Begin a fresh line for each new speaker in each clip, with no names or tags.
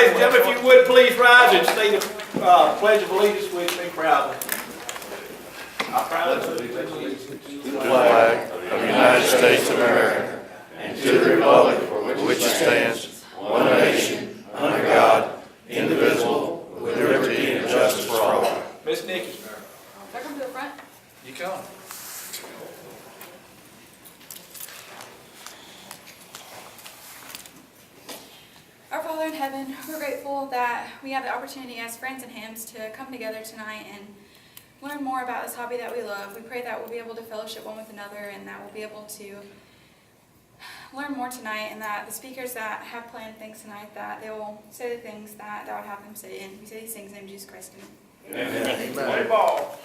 ladies and gentlemen, if you would please rise and say the Pledge of Allegiance with me proudly. I proudly allegiance
to the flag of the United States of America and to the republic for which it stands, one nation, under God, indivisible, with liberty and justice for all.
Miss Nikki.
Come to the front.
You come.
Our Father in heaven, we're grateful that we have the opportunity as friends and hymns to come together tonight and learn more about this hobby that we love. We pray that we'll be able to fellowship one with another and that we'll be able to learn more tonight, and that the speakers that have planned things tonight, that they will say the things that I would have them say. And we say these things in the name of Jesus Christ.
Amen. Play ball.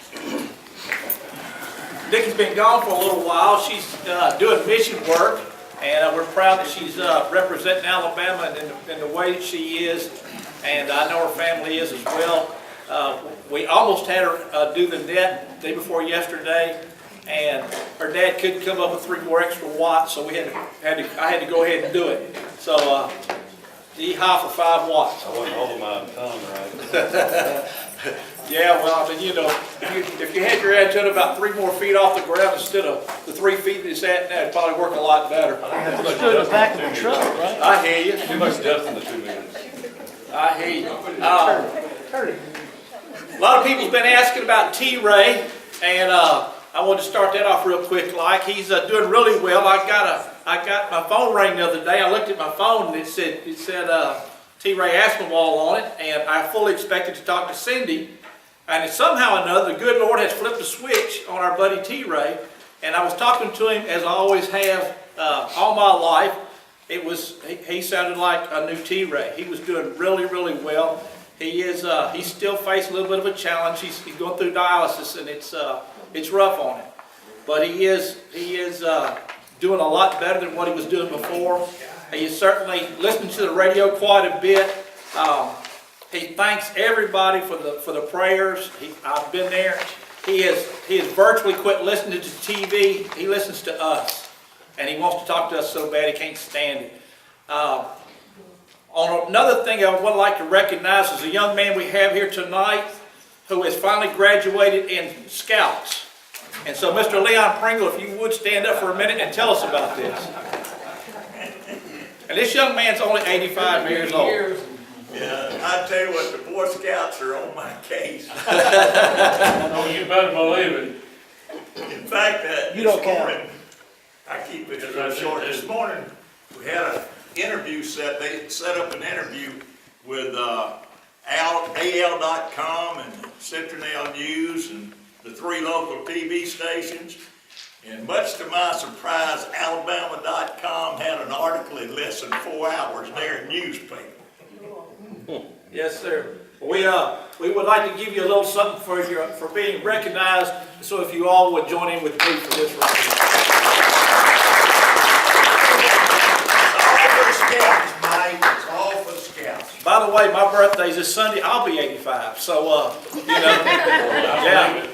Nikki's been gone for a little while. She's doing mission work, and we're proud that she's representing Alabama in the way that she is, and I know her family is as well. We almost had her do the net day before yesterday, and her dad couldn't come up with 3 more extra watts, so I had to go ahead and do it. So E-high for 5 watts.
I wasn't holding my tongue right.
Yeah, well, I mean, you know, if you had your antenna about 3 more feet off the ground instead of the 3 feet that it's at now, it'd probably work a lot better.
Stood in the back of the truck, right?
I hear you.
Too much depth in the 2 minutes.
I hear you. A lot of people's been asking about T-Ray, and I wanted to start that off real quick. Like, he's doing really well. I got my phone rang the other day. I looked at my phone and it said T-Ray Aspinwall on it, and I fully expected to talk to Cindy. And somehow or another, the good Lord has flipped a switch on our buddy T-Ray, and I was talking to him as I always have all my life. He sounded like a new T-Ray. He was doing really, really well. He's still facing a little bit of a challenge. He's going through dialysis, and it's rough on him. But he is doing a lot better than what he was doing before. He is certainly listening to the radio quite a bit. He thanks everybody for the prayers. I've been there. He has virtually quit listening to TV. He listens to us, and he wants to talk to us so bad he can't stand it. On another thing I would like to recognize is a young man we have here tonight who has finally graduated in Scouts. And so, Mr. Leon Pringle, if you would stand up for a minute and tell us about this. And this young man's only 85 years old.
Yeah, I tell you what, the Boy Scouts are on my case.
Oh, you better believe it.
In fact,
You
this
don't count.
morning, I keep it real short. This morning, we had an interview set. They set up an interview with AL.com and Citronelle News and the 3 local TV stations. And much to my surprise, Alabama.com had an article in less than 4 hours there in newspaper.
Yes, sir. We would like to give you a little something for being recognized. So if you all would join in with me for this right here.
It's all for the Scouts.
By the way, my birthday's this Sunday. I'll be 85. So you know, yeah.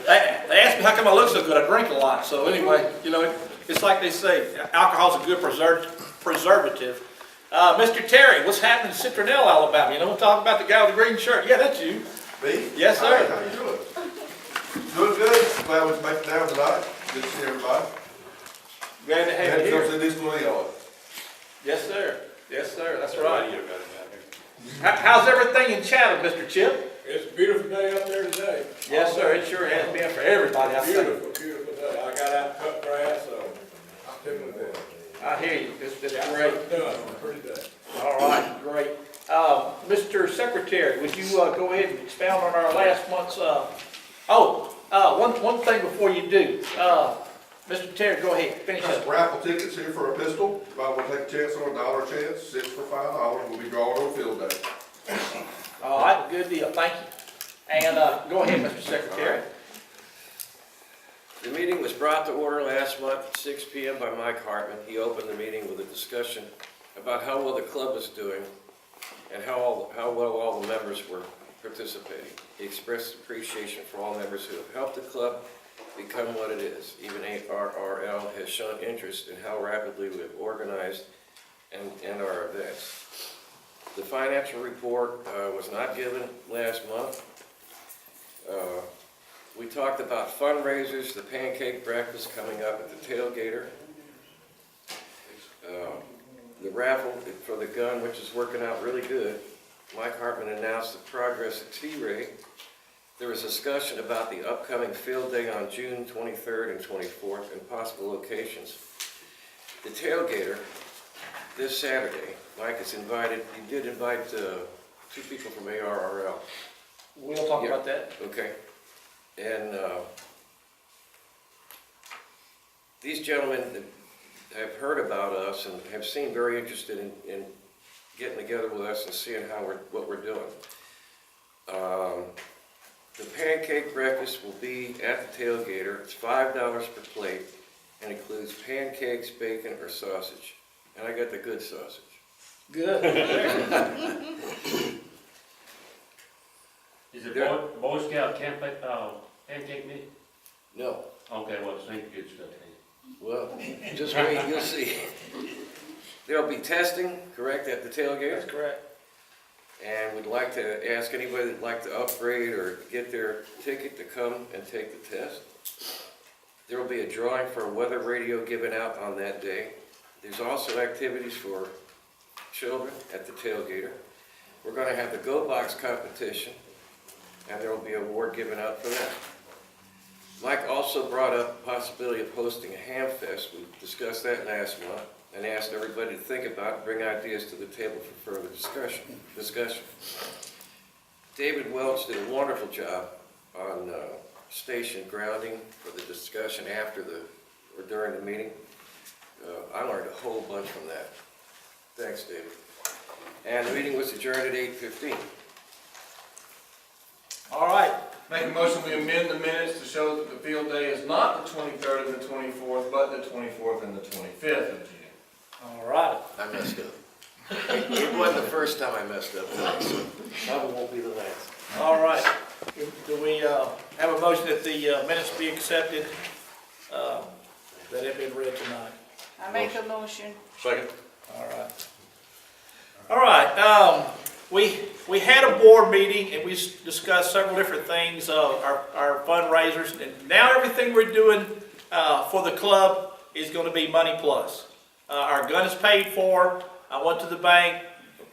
They asked me how come I look so good. I drink a lot. So anyway, you know, it's like they say, alcohol's a good preservative. Mr. Terry, what's happening in Citronelle, Alabama? You know, we're talking about the guy with the green shirt. Yeah, that's you.
Me?
Yes, sir.
Hi, how you doing? Doing good. Glad we make it down tonight. Good to see everybody.
Glad to have
Had
you
to come
here.
see this one on.
Yes, sir. Yes, sir. That's right. How's everything in Chatham, Mr. Chip?
It's a beautiful day up there today.
Yes, sir. It sure has been for everybody. I think.
Beautiful, beautiful day. I got out and cut grass, so I'm tickled with that.
I hear you. It's
Got
great.
something done on a pretty day.
All right, great. Mr. Secretary, would you go ahead and expound on our last month's? One thing before you do, Mr. Terry, go ahead. Finish up.
Raffle tickets here for a pistol. If I want to take a chance on $1 chance, 6 for $5. We'll be drawing on field day.
All right, good deal. Thank you. And go ahead, Mr. Secretary.
The meeting was brought to order last month at 6 p.m. by Mike Hartman. He opened the meeting with a discussion about how well the club was doing and how well all the members were participating. He expressed appreciation for all members who have helped the club become what it is. Even ARRL has shown interest in how rapidly we have organized and our events. The financial report was not given last month. We talked about fundraisers, the pancake breakfast coming up at the Tailgater. The raffle for the gun, which is working out really good. Mike Hartman announced the progress at T-Ray. There was discussion about the upcoming field day on June 23rd and 24th and possible locations. The Tailgater, this Saturday, Mike has invited, he did invite 2 people from ARRL.
We'll talk about that.
Okay. And these gentlemen have heard about us and have seemed very interested in getting together with us and seeing what we're doing. The pancake breakfast will be at the Tailgater. It's $5 per plate and includes pancakes, bacon, or sausage. And I got the good sausage.
Good.
Is it Boy Scout pancake meat?
No.
Okay, well, it's ain't good stuff.
Well, just wait, you'll see. There'll be testing, correct, at the Tailgater?
That's correct.
And we'd like to ask anybody that'd like to upgrade or get their ticket to come and take the test. There will be a drawing for a weather radio given out on that day. There's also activities for children at the Tailgater. We're going to have the Go Box competition, and there will be an award given out for that. Mike also brought up the possibility of hosting a ham fest. We discussed that last month and asked everybody to think about it and bring ideas to the table for further discussion. David Welch did a wonderful job on station grounding for the discussion after or during the meeting. I learned a whole bunch from that. Thanks, David. And the meeting was adjourned at 8:15.
All right.
Make a motion, we amend the minutes to show that the field day is not the 23rd and the 24th, but the 24th and the 25th of June.
All right.
I messed up. It wasn't the first time I messed up, so probably won't be the last.
All right. Do we have a motion that the minutes be accepted that have been read tonight?
I make a motion.
Second.
All right. All right. We had a board meeting and we discussed several different things, our fundraisers, and now everything we're doing for the club is going to be money plus. Our gun is paid for. I went to the bank,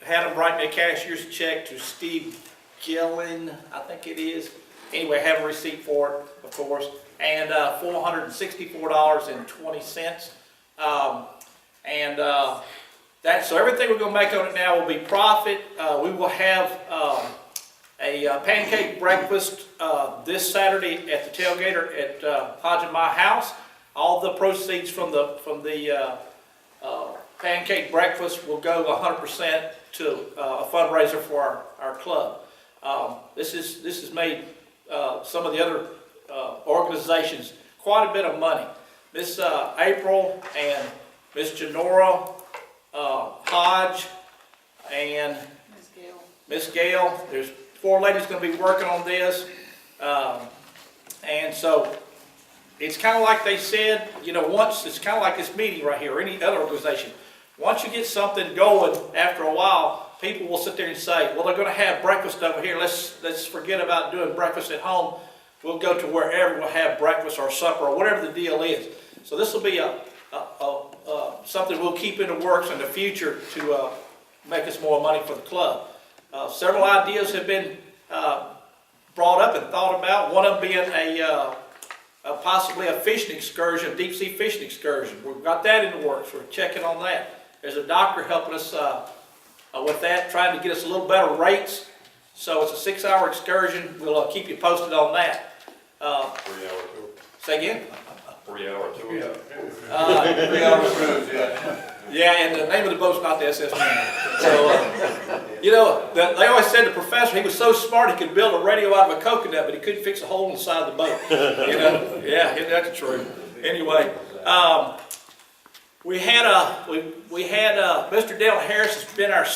had them write me a cashier's check to Steve Gillen, I think it is. Anyway, I have a receipt for it, of course, and $464.20. So everything we're going to make on it now will be profit. We will have a pancake breakfast this Saturday at the Tailgater at Hodge and My House. All the proceeds from the pancake breakfast will go 100% to a fundraiser for our club. This has made some of the other organizations quite a bit of money. Miss April and Miss Janora Hodge and Miss Gail. There's 4 ladies going to be working on this. And so it's kind of like they said, once it's kind of like this meeting right here or any other organization. Once you get something going after a while, people will sit there and say, well, they're going to have breakfast over here. Let's forget about doing breakfast at home. We'll go to wherever we'll have breakfast or supper or whatever the deal is. So this will be something we'll keep in the works in the future to make us more money for the club. Several ideas have been brought up and thought about. One of them being possibly a fishing excursion, deep sea fishing excursion. We've got that in the works. We're checking on that. There's a doctor helping us with that, trying to get us a little better rates. So it's a 6-hour excursion. We'll keep you posted on that.
3-hour tour.
Say again?
3-hour tour.
3-hour cruise, yeah.
Yeah, and the name of the boat's not the SS Man. So, they always said the professor, he was so smart he could build a radio out of a coconut, but he couldn't fix a hole in the side of the boat. Yeah, isn't that the truth? Anyway, we had Mr. Dale Harris has been our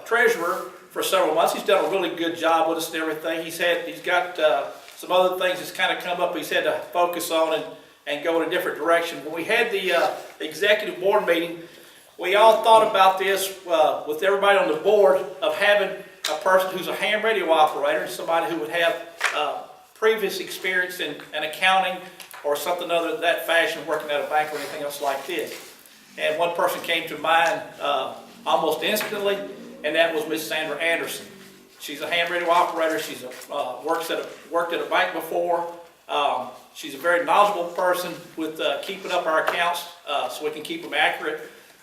treasurer for several months. He's done a really good job with us and everything. He's got some other things that's kind of come up he's had to focus on and go in a different direction. When we had the executive board meeting, we all thought about this with everybody on the board of having a person who's a ham radio operator, somebody who would have previous experience in accounting or something other than that fashion, working at a bank or anything else like this. And one person came to mind almost instantly, and that was Miss Sandra Anderson. She's a ham radio operator. She's worked at a bank before. She's a very knowledgeable person with keeping up our accounts so we can keep them accurate.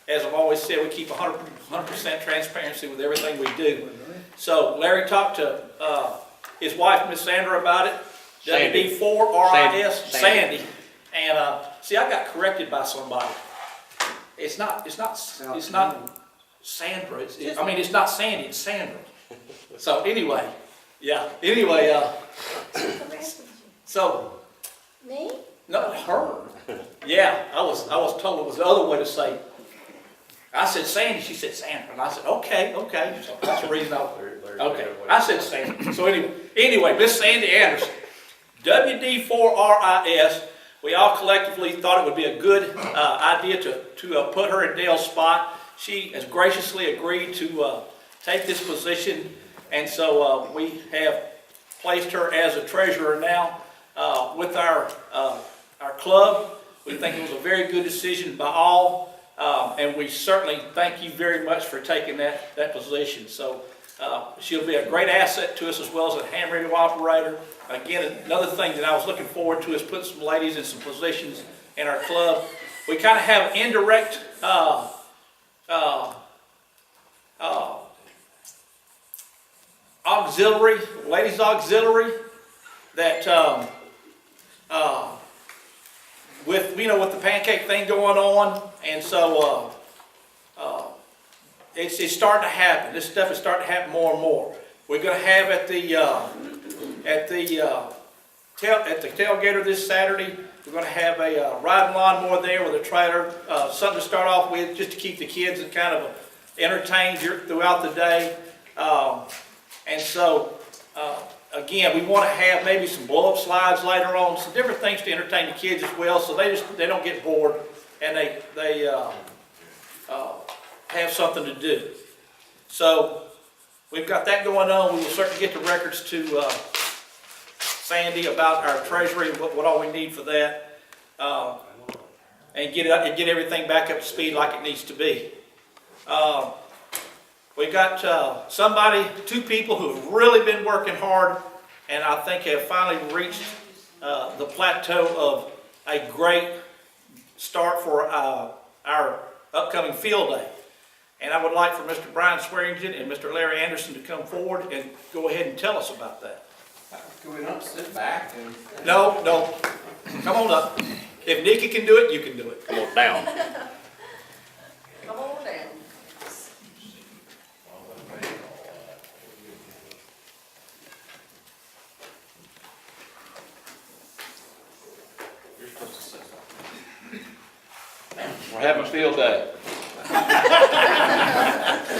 As I've always said, we keep 100% transparency with everything we do. So Larry talked to his wife, Miss Sandra, about it. WD4RIS, Sandy. And see, I got corrected by somebody. It's not Sandra. It's not Sandy. It's Sandra. So anyway, yeah. Anyway, so.
Me?
No, her. Yeah, I was told it was the other way to say it. I said Sandy, she said Sandra, and I said okay. So that's the reason I said Sandy. So anyway, Miss Sandy Anderson, WD4RIS. We all collectively thought it would be a good idea to put her in Dale's spot. She has graciously agreed to take this position, and so we have placed her as a treasurer now with our club. We think it was a very good decision by all, and we certainly thank you very much for taking that position. So she'll be a great asset to us as well as a ham radio operator. Again, another thing that I was looking forward to is putting some ladies in some positions in our club. We kind of have indirect auxiliary, ladies auxiliary, that with the pancake thing going on, and so it's starting to happen. This stuff is starting to happen more and more. We're going to have at the tailgater this Saturday. We're going to have a riding lawnmower there with a trailer, something to start off with, just to keep the kids kind of entertained throughout the day. And so, again, we want to have maybe some blow-up slides later on, some different things to entertain the kids as well, so they don't get bored and they have something to do. So we've got that going on. We will certainly get the records to Sandy about our treasury, what all we need for that, and get everything back up to speed like it needs to be. We've got two people who have really been working hard, and I think have finally reached the plateau of a great start for our upcoming field day. And I would like for Mr. Brian Swearingen and Mr. Larry Anderson to come forward and go ahead and tell us about that.
Can we not sit back and?
No. Come on up. If Nikki can do it, you can do it. Come on down.
Come on down.
We're having a field day.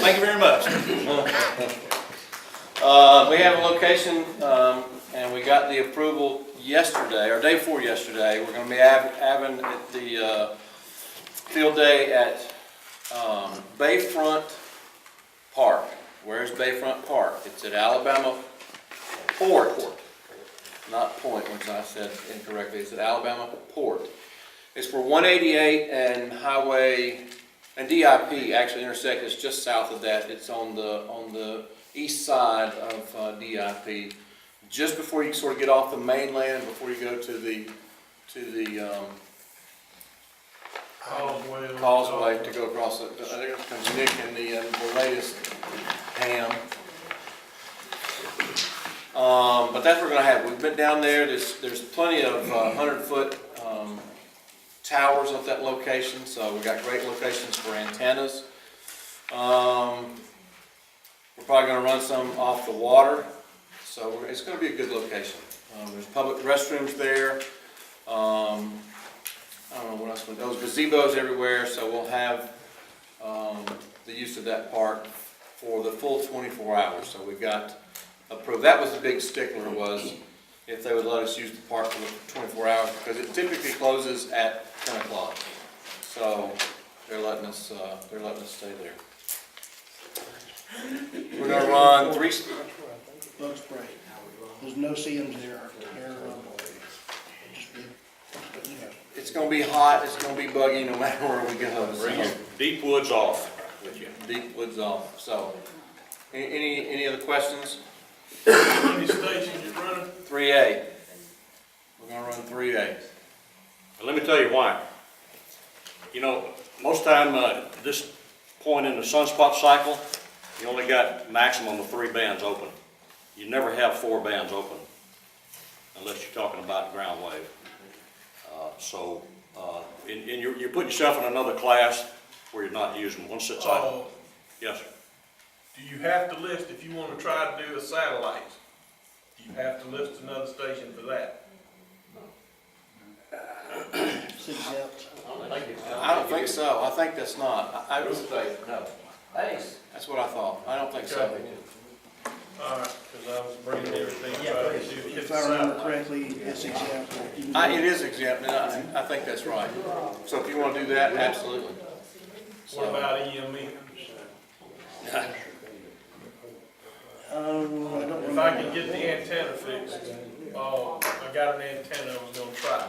Thank you very much.
We have a location, and we got the approval yesterday, or day before yesterday. We're going to be having the field day at Bayfront Park. Where's Bayfront Park? It's at Alabama Port, not Point, which I said incorrectly. It's at Alabama Port. It's for 188 and Highway and DIP actually intersect. It's just south of that. It's on the east side of DIP, just before you sort of get off the mainland, before you go to the causeway to go across. There comes Nick and the latest ham. But that's what we're going to have. We've been down there. There's plenty of 100-foot towers at that location, so we've got great locations for antennas. We're probably going to run some off the water, so it's going to be a good location. There's public restrooms there. I don't know what else. Those gazebos everywhere, so we'll have the use of that park for the full 24 hours. So we've got approved. That was the big stickler, was if they would let us use the park for the 24 hours, because it typically closes at 10 o'clock. So they're letting us stay there. We're gonna run three,
Bug spray. There's no CMs there. They're, just be, you know.
it's gonna be hot, it's gonna be buggy no matter where we go. So,
Bring your deep woods off with you.
deep woods off, so. Any other questions?
How many stations you running?
3A. We're gonna run 3A.
And let me tell you why. You know, most time, this point in the sunspot cycle, you only got maximum of 3 bands open. You never have 4 bands open, unless you're talking about ground wave. And you're putting yourself in another class where you're not using one sits idle. Yes, sir.
Do you have to list, if you want to try to do a satellite, do you have to list another station for that?
It's exempt.
I don't think so. I think that's not. I would say no. That's what I thought. I don't think so.
All right, because I was bringing everything about it.
If I remember correctly, it's exempt. You can do
It is exempt, and I think that's right. So if you want to do that, absolutely.
What about EME?
I don't
If
remember.
I can get the antenna fixed, I got an antenna I was gonna try.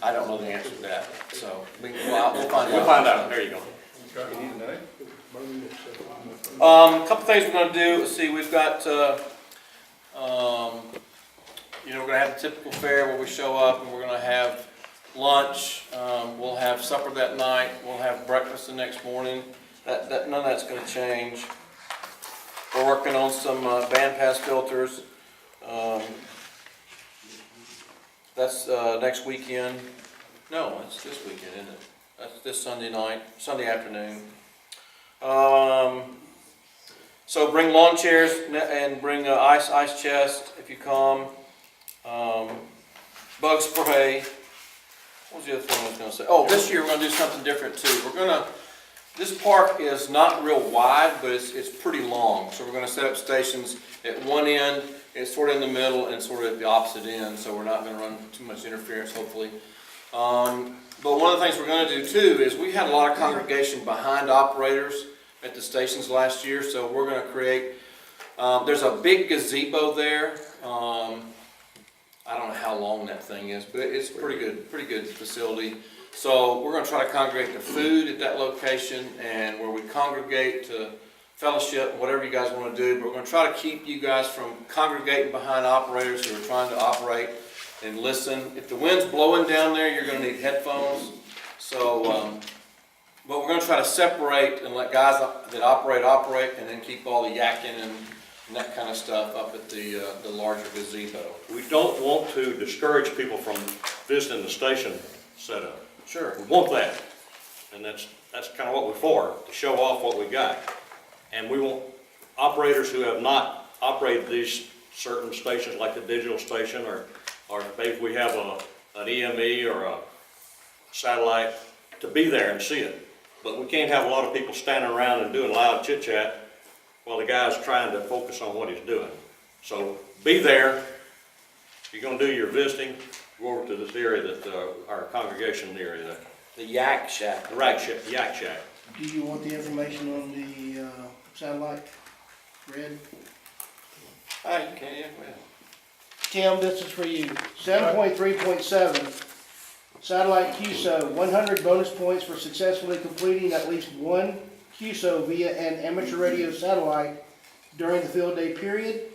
I don't know the answer to that. So we'll find out.
We'll find out. There you go.
Okay.
A couple things we're gonna do, let's see, we've got, we're gonna have the typical fair where we show up and we're gonna have lunch, we'll have supper that night, we'll have breakfast the next morning, none of that's gonna change. We're working on some band pass filters, that's next weekend, no, it's this weekend, isn't it? That's this Sunday afternoon. So bring lawn chairs and bring ice chest if you come. Bug spray. What was the other thing I was going to say? Oh, this year we're going to do something different too. This park is not real wide, but it's pretty long. So we're going to set up stations at one end, it's sort of in the middle, and sort of at the opposite end. So we're not going to run too much interference, hopefully. But one of the things we're going to do too is we had a lot of congregation behind operators at the stations last year, so we're going to create, there's a big gazebo there. I don't know how long that thing is, but it's pretty good facility. So we're going to try to congregate the food at that location, and where we congregate to fellowship, whatever you guys want to do, but we're going to try to keep you guys from congregating behind operators who are trying to operate and listen. If the wind's blowing down there, you're going to need headphones. So, but we're going to try to separate and let guys that operate, and then keep all the yakking and that kind of stuff up at the larger gazebo.
We don't want to discourage people from visiting the station setup.
Sure.
We want that, and that's kind of what we're for, to show off what we got. And we want operators who have not operated these certain stations, like the digital station, or maybe we have an EME or a satellite, to be there and see it. But we can't have a lot of people standing around and doing loud chit chat while the guy's trying to focus on what he's doing. So be there. If you're going to do your visiting, go over to this area that our congregation area there.
The yak shack.
The yak shack.
Do you want the information on the satellite, Red?
Ah, you can, yeah, well.
Tim, this is for you. 7.3.7, satellite QSO, 100 bonus points for successfully completing at least one QSO via an amateur radio satellite during the field day period.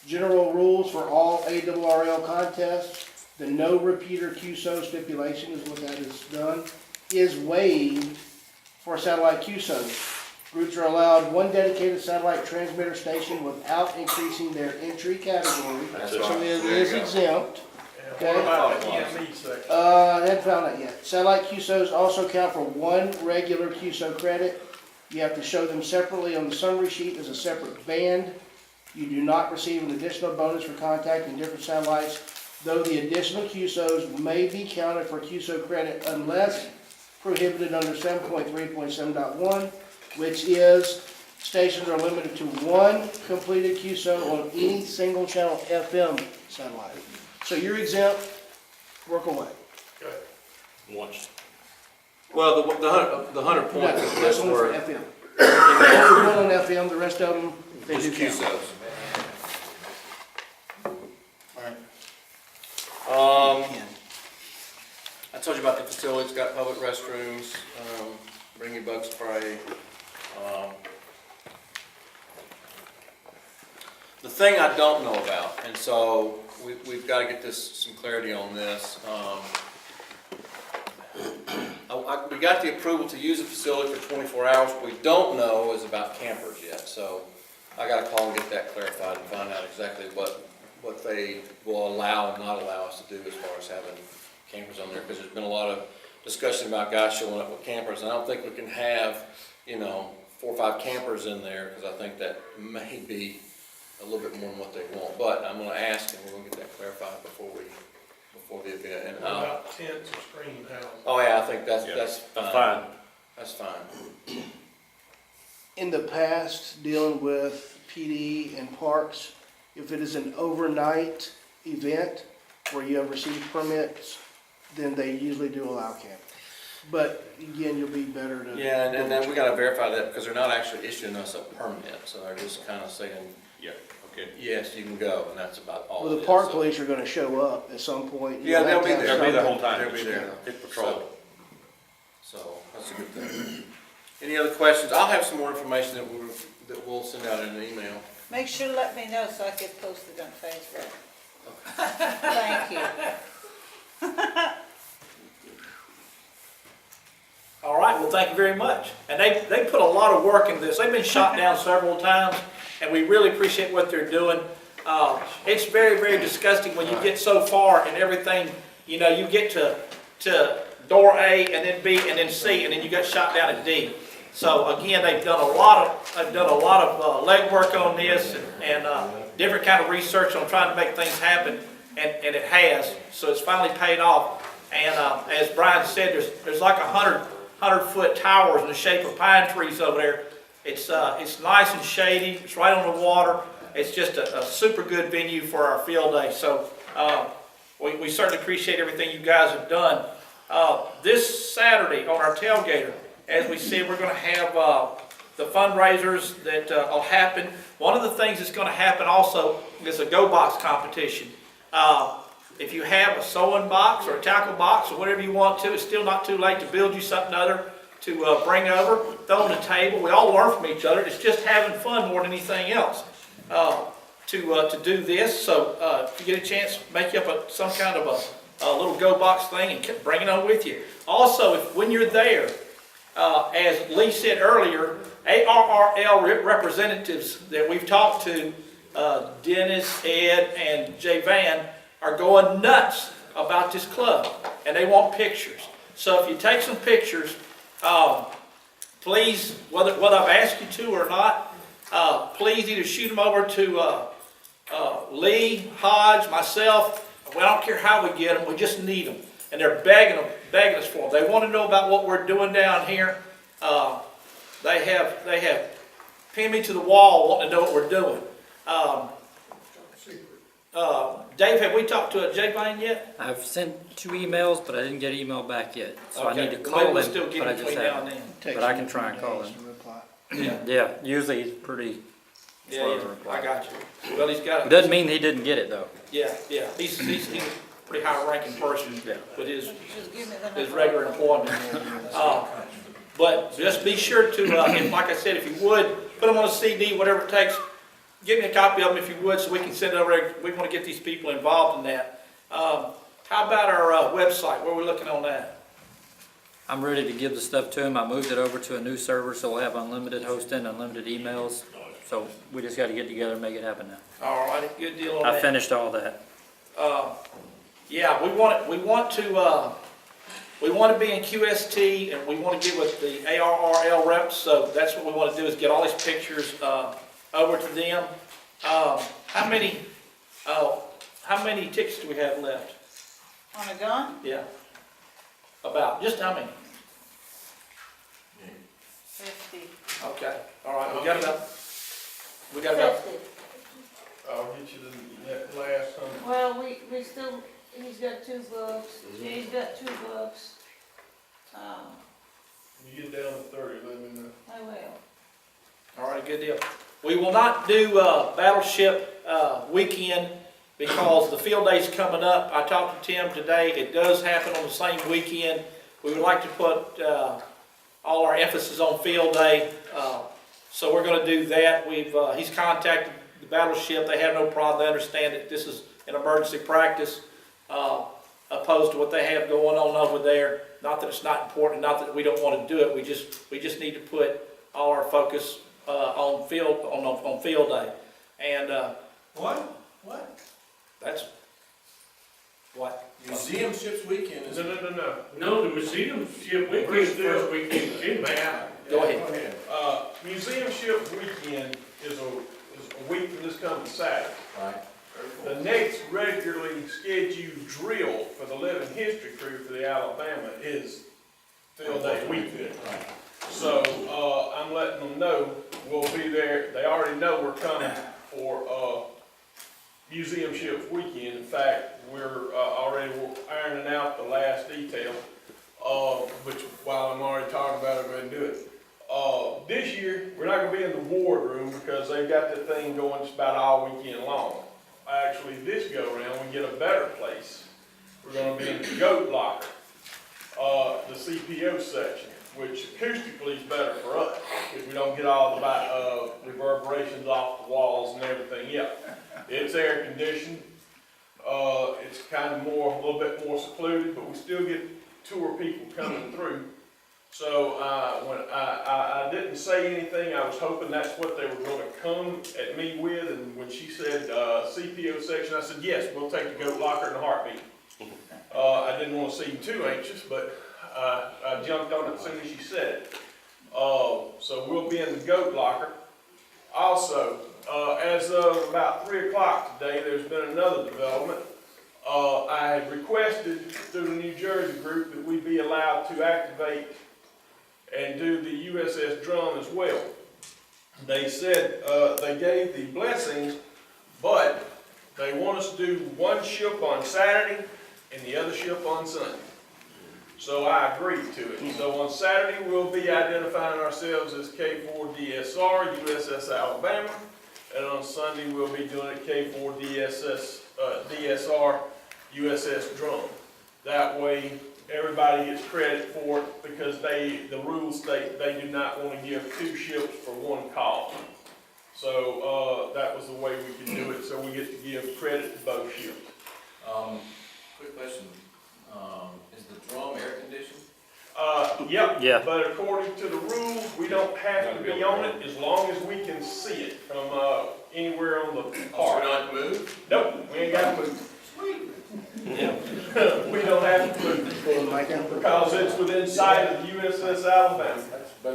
General rules for all ARRL contests. The no repeater QSO stipulation is what that is done, is waived for satellite QSO. Groups are allowed one dedicated satellite transmitter station without increasing their entry category. So it is exempt.
And what about the EME section?
I haven't found that yet. Satellite QSOs also count for one regular QSO credit. You have to show them separately on the summary sheet as a separate band. You do not receive an additional bonus for contacting different satellites, though the additional QSOs may be counted for QSO credit unless prohibited under 7.3.7.1, which is stations are limited to one completed QSO on any single channel FM satellite. So you're exempt, work away.
Okay.
Once.
Well, the 100 points,
That's
that's
only for
where,
FM. Only one on FM, the rest of them, they do
just
count.
QSOs. I told you about the facility, it's got public restrooms, bring your bug spray. The thing I don't know about, and so we've got to get some clarity on this. We got the approval to use the facility for 24 hours. What we don't know is about campers yet, so I got to call and get that clarified and find out exactly what they will allow and not allow us to do as far as having campers on there, because there's been a lot of discussion about guys showing up with campers, and I don't think we can have, 4 or 5 campers in there, because I think that may be a little bit more than what they want. But I'm going to ask, and we're going to get that clarified before the event. And,
What about tents or screen houses?
oh yeah, I think that's fine. That's fine.
In the past, dealing with PD and parks, if it is an overnight event where you have received permits, then they usually do allow camping. But again, you'll be better to.
Yeah, and then we got to verify that, because they're not actually issuing us a permit, so they're just kind of saying,
Yeah, okay.
yes, you can go, and that's about all.
Well,
it
the
is.
park
So-
police are gonna show up at some point.
Yeah,
You'll
they'll
have
be
to have
there. They'll be there the
something.
whole time. They'll be there. Hit patrol. So that's a good thing. Any other questions? I'll have some more information that we'll send out in an email.
Make sure to let me know so I can post it on Facebook. Thank you.
All right, well, thank you very much. And they put a lot of work into this. They've been shot down several times, and we really appreciate what they're doing. It's very, very disgusting when you get so far and everything, you get to door A and then B and then C, and then you got shot down at D. So again, they've done a lot of legwork on this and different kind of research on trying to make things happen, and it has. So it's finally paid off. And as Brian said, there's like 100-foot towers in the shape of pine trees over there. It's nice and shady. It's right on the water. It's just a super good venue for our field day. So we certainly appreciate everything you guys have done. This Saturday on our tailgater, as we said, we're going to have the fundraisers that will happen. One of the things that's going to happen also is a Go Box competition. If you have a sewing box or a tackle box or whatever you want to, it's still not too late to build you something other to bring over, throw on the table. We all learn from each other. It's just having fun more than anything else to do this. So if you get a chance, make you up some kind of a little Go Box thing and bring it on with you. Also, when you're there, as Lee said earlier, ARRL representatives that we've talked to, Dennis, Ed, and Jay Van, are going nuts about this club, and they want pictures. So if you take some pictures, please, whether I've asked you to or not, please either shoot them over to Lee, Hodge, myself. We don't care how we get them, we just need them. And they're begging us for them. They want to know about what we're doing down here. They have pinned me to the wall wanting to know what we're doing. Dave, have we talked to Jay Vane yet?
I've sent 2 emails, but I didn't get an email back yet. So I need to
Well,
call
maybe
him,
we'll still get
but I
in
just
between now and
haven't.
then.
But I can try and call him. Yeah, usually he's pretty slow to reply.
I got you. Well, he's got.
Doesn't mean he didn't get it though.
Yeah. He's a pretty high-ranking person with his
Just give me the
his
number.
regular employment. But just be sure to, like I said, if you would, put them on a CD, whatever it takes. Give me a copy of them if you would, so we can send it over. We want to get these people involved in that. How about our website? Where are we looking on that?
I'm ready to give the stuff to him. I moved it over to a new server, so we'll have unlimited hosting, unlimited emails. So we just got to get together and make it happen now.
All right, good deal on
I
that.
finished all that.
Yeah, we want to be in QST, and we want to get with the ARRL reps. So that's what we want to do, is get all these pictures over to them. How many tickets do we have left?
On a gun?
Yeah. About, just how many?
50.
Okay, all right, we got about
50.
I'll get you that last one.
Well, we still, he's got 2 books, Jay's got 2 books.
You get down to 30, let me know.
I will.
All right, good deal. We will not do Battleship weekend because the field day's coming up. I talked to Tim today. It does happen on the same weekend. We would like to put all our emphasis on field day. So we're going to do that. He's contacted the Battleship. They have no problem. They understand that this is an emergency practice opposed to what they have going on over there. Not that it's not important, not that we don't want to do it. We just need to put all our focus on field day. And
What?
that's what?
Museum Ships Weekend is.
No, the museum ship weekend is first weekend in May.
Go ahead.
Museum ship weekend is a week from this coming Saturday.
Right.
The next regularly scheduled drill for the Living History crew for the Alabama is field day weekend.
Right.
So, I'm letting them know we'll be there. They already know we're coming for, Museum Ships Weekend. In fact, we're, already ironing out the last detail, which while I'm already talking about it, I'm gonna do it. This year, we're not gonna be in the wardroom because they've got the thing going just about all weekend long. Actually, this go around, we get a better place. We're gonna be in the goat locker, the CPO section, which acoustically is better for us, because we don't get all the reverberations off the walls and everything. Yeah, it's air conditioned. It's kind of a little bit more secluded, but we still get tour people coming through. So when I didn't say anything, I was hoping that's what they were going to come at me with. And when she said CPO section, I said, yes, we'll take the goat locker in a heartbeat. I didn't want to seem too anxious, but I jumped on it as soon as she said it. So we'll be in the goat locker. Also, as of about 3 o'clock today, there's been another development. I had requested through the New Jersey group that we be allowed to activate and do the USS Drum as well. They said they gave the blessings, but they want us to do one ship on Saturday and the other ship on Sunday. So I agreed to it. So on Saturday, we'll be identifying ourselves as K4DSR, USS Alabama, and on Sunday, we'll be doing it K4DSR, USS Drum. That way, everybody gets credit for it because the rules state they do not want to give 2 ships for 1 call. So that was the way we could do it, so we get to give credit to both ships.
Quick question, is the drum air conditioned?
Yep.
Yeah.
But according to the rules, we don't have to be on it as long as we can see it from anywhere on the
Oh,
park.
so we don't have to move?
Nope, we ain't got to move. We don't have to move because it's within sight of the USS Alabama. Now,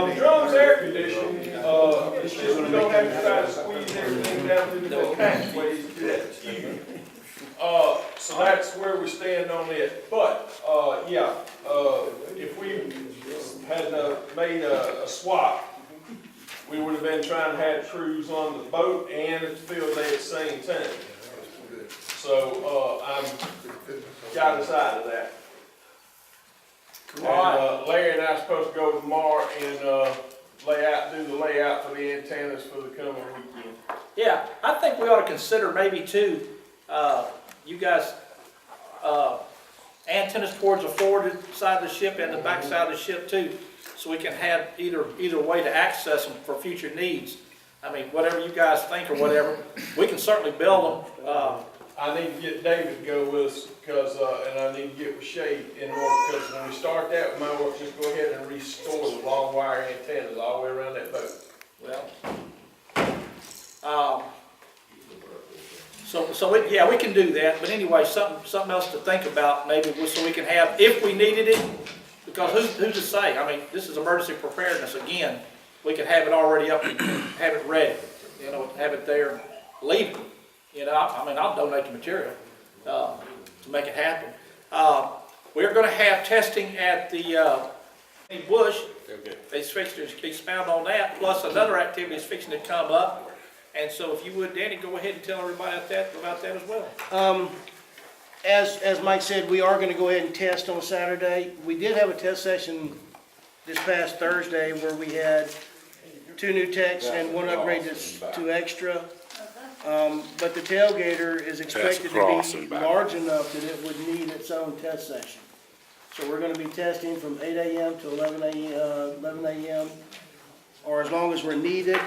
the drum's air conditioning, it's just we don't have to try to squeeze everything down through the little hatchways to that tube. So that's where we stand on it. But, yeah, if we had made a swap, we would have been trying to have crews on the boat and at the field day at the same time. So, got us out of that. And, Larry and I are supposed to go tomorrow and, do the layout for the antennas for the coming weekend.
Yeah, I think we ought to consider maybe too, you guys, antennas towards the forward side of the ship and the back side of the ship too, so we can have either way to access them for future needs. I mean, whatever you guys think or whatever, we can certainly build them.
I need to get David to go with us because, and I need to get with Shay in order, because when we start that, we might well just go ahead and restore the long wire antennas all the way around that boat.
Well, yeah, we can do that, but anyway, something else to think about maybe so we can have, if we needed it, because who's to say? I mean, this is emergency preparedness again. We can have it already up and have it ready, have it there, leave it. I mean, I'll donate the material to make it happen. We're going to have testing at the Bush. They're fixing to expound on that, plus another activity is fixing to come up. And so if you would, Danny, go ahead and tell everybody about that as well.
as Mike said, we are gonna go ahead and test on Saturday. We did have a test session this past Thursday where we had 2 new techs and 1 upgrade to extra. But the tailgater is expected to be large enough that it would need its own test session. So we're gonna be testing from 8 AM to 11 AM, or as long as we're needed.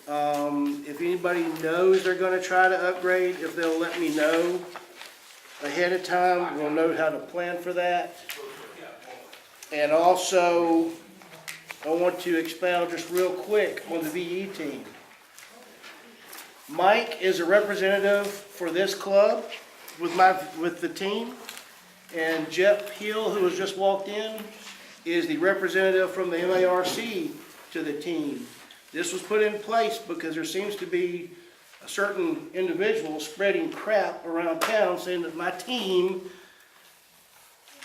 If anybody knows they're gonna try to upgrade, if they'll let me know ahead of time, we'll know how to plan for that. And also, I want to expound just real quick on the VE team. Mike is a representative for this club with the team, and Jeff Hill, who has just walked in, is the representative from the MARC to the team. This was put in place because there seems to be a certain individual spreading crap around town saying that my team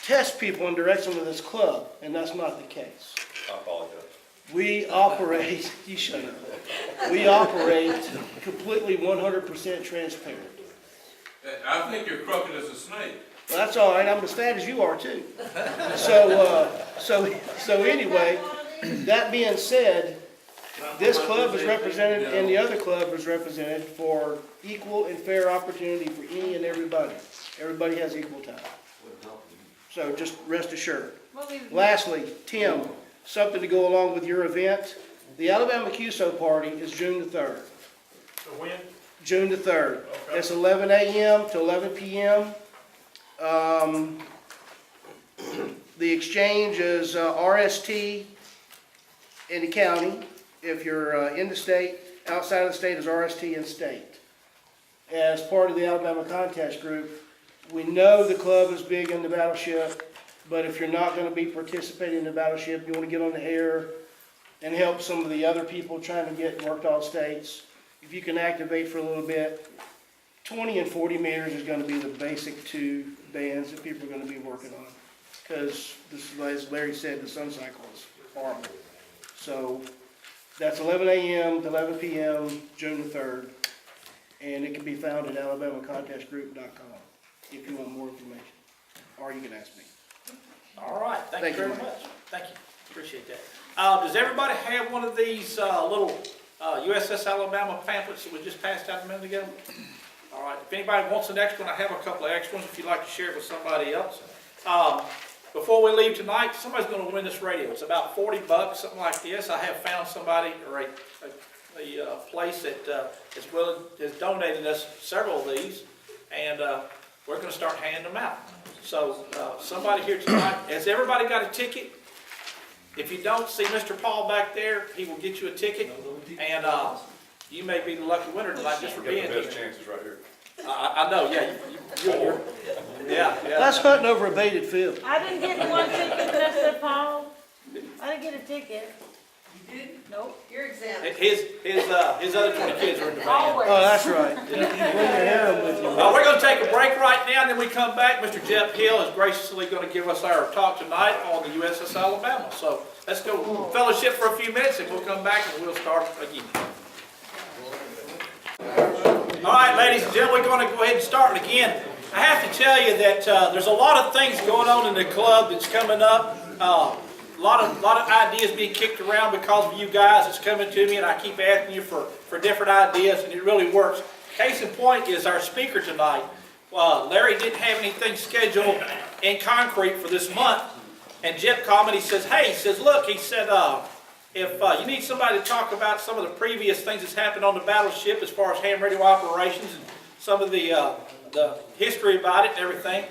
tests people and directs them to this club, and that's not the case.
I apologize.
We operate, you shut up. We operate completely 100% transparent.
I think you're crooked as a snake.
Well, that's all right, I'm as fat as you are too. So anyway, that being said, this club is represented and the other club is represented for equal and fair opportunity for any and everybody. Everybody has equal time. So just rest assured. Lastly, Tim, something to go along with your event. The Alabama QSO party is June the 3rd.
So when?
June the 3rd.
Okay.
It's 11 a.m. to 11 p.m. The exchange is RST in the county. If you're in the state, outside of the state is RST in state. As part of the Alabama Contest Group, we know the club is big in the battleship, but if you're not going to be participating in the battleship, you want to get on the air and help some of the other people trying to get worked all states. If you can activate for a little bit, 20 and 40 meters is going to be the basic 2 bands that people are going to be working on. Because, as Larry said, the sun cycle is horrible. So that's 11 a.m. to 11 p.m., June the 3rd. And it can be found at alabamacontestgroup.com if you want more information. Or you can ask me.
All right, thank you very
Mike.
much. Thank you, appreciate that. Does everybody have one of these little USS Alabama pamphlets that was just passed out a minute ago? All right, if anybody wants an extra one, I have a couple of extra ones if you'd like to share it with somebody else. Before we leave tonight, somebody's going to win this radio. It's about $40, something like this. I have found somebody or a place that has donated us several of these, and we're going to start handing them out. So somebody here tonight, has everybody got a ticket? If you don't, see Mr. Paul back there, he will get you a ticket, and you may be the lucky winner tonight just for being here.
Chances right here.
I know, yeah. You're, yeah.
That's hunting over a baited field.
I didn't get one ticket, Mr. Paul. I didn't get a ticket. You did? Nope. You're exempt.
His other 20 kids are in the van.
Always.
Oh, that's right. Bring your harem with you.
We're going to take a break right now, and then we come back. Mr. Jeff Hill is graciously going to give us our talk tonight on the USS Alabama. So let's go fellowship for a few minutes, and we'll come back and we'll start again. All right, ladies and gentlemen, we're going to go ahead and start again. I have to tell you that there's a lot of things going on in the club that's coming up. A lot of ideas being kicked around because of you guys. It's coming to me, and I keep asking you for different ideas, and it really works. Case in point is our speaker tonight. Larry didn't have anything scheduled in concrete for this month, and Jeff called me and he says, hey, look, he said, if you need somebody to talk about some of the previous things that's happened on the battleship as far as ham radio operations and some of the history about it and everything,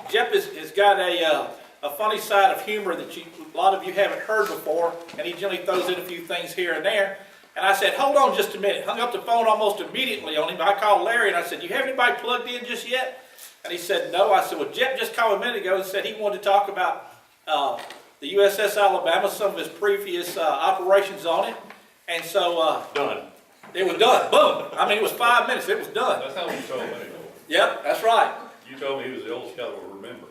Jeff has got a funny side of humor that a lot of you haven't heard before, and he generally throws in a few things here and there. And I said, hold on just a minute. Hung up the phone almost immediately on him. I called Larry and I said, you have anybody plugged in just yet? And he said, no. I said, well, Jeff just called a minute ago and said he wanted to talk about the USS Alabama, some of his previous operations on it. And so
Done.
it was done. Boom. I mean, it was 5 minutes. It was done.
That's how you told me.
Yep, that's right.
You told me he was the oldest guy that would remember.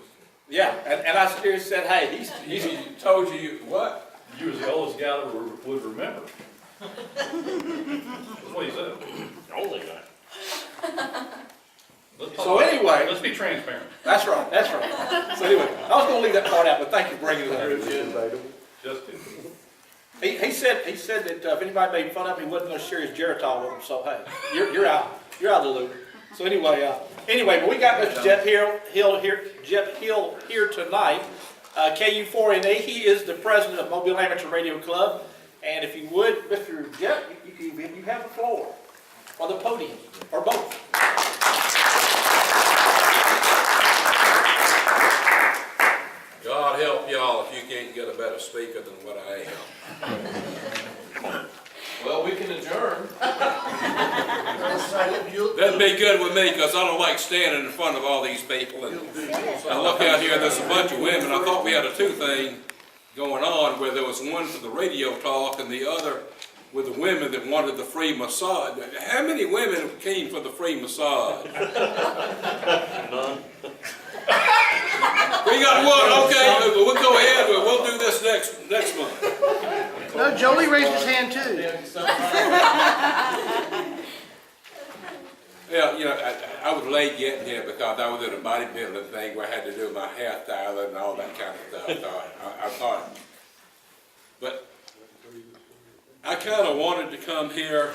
Yeah, and I seriously said, hey, he's told you what?
You was the oldest guy that would remember. That's what he said. Only guy.
So anyway,
Let's be transparent.
that's right, that's right. So anyway, I was gonna leave that part out, but thank you for bringing it up.
Justin.
He said that if anybody made fun of him, he wasn't gonna share his Geritol with them, so hey, you're out of the loop. So anyway, but we got Mr. Jeff Hill here tonight, KU4NA. He is the president of Mobile Amateur Radio Club. And if you would, Mr. Jeff, you have the floor, or the podium, or both.
God help y'all if you can't get a better speaker than what I am.
Well, we can adjourn.
That'd be good with me, because I don't like standing in front of all these people. And I look out here, there's a bunch of women. I thought we had a two thing going on, where there was one for the radio talk and the other with the women that wanted the free massage. How many women came for the free massage? None. We got one, okay, we'll go ahead, we'll do this next month.
No, Jolie raised his hand too.
Yeah, you know, I was late getting here because I was at a bodybuilding thing where I had to do my hairstyle and all that kind of stuff. So I thought, but I kind of wanted to come here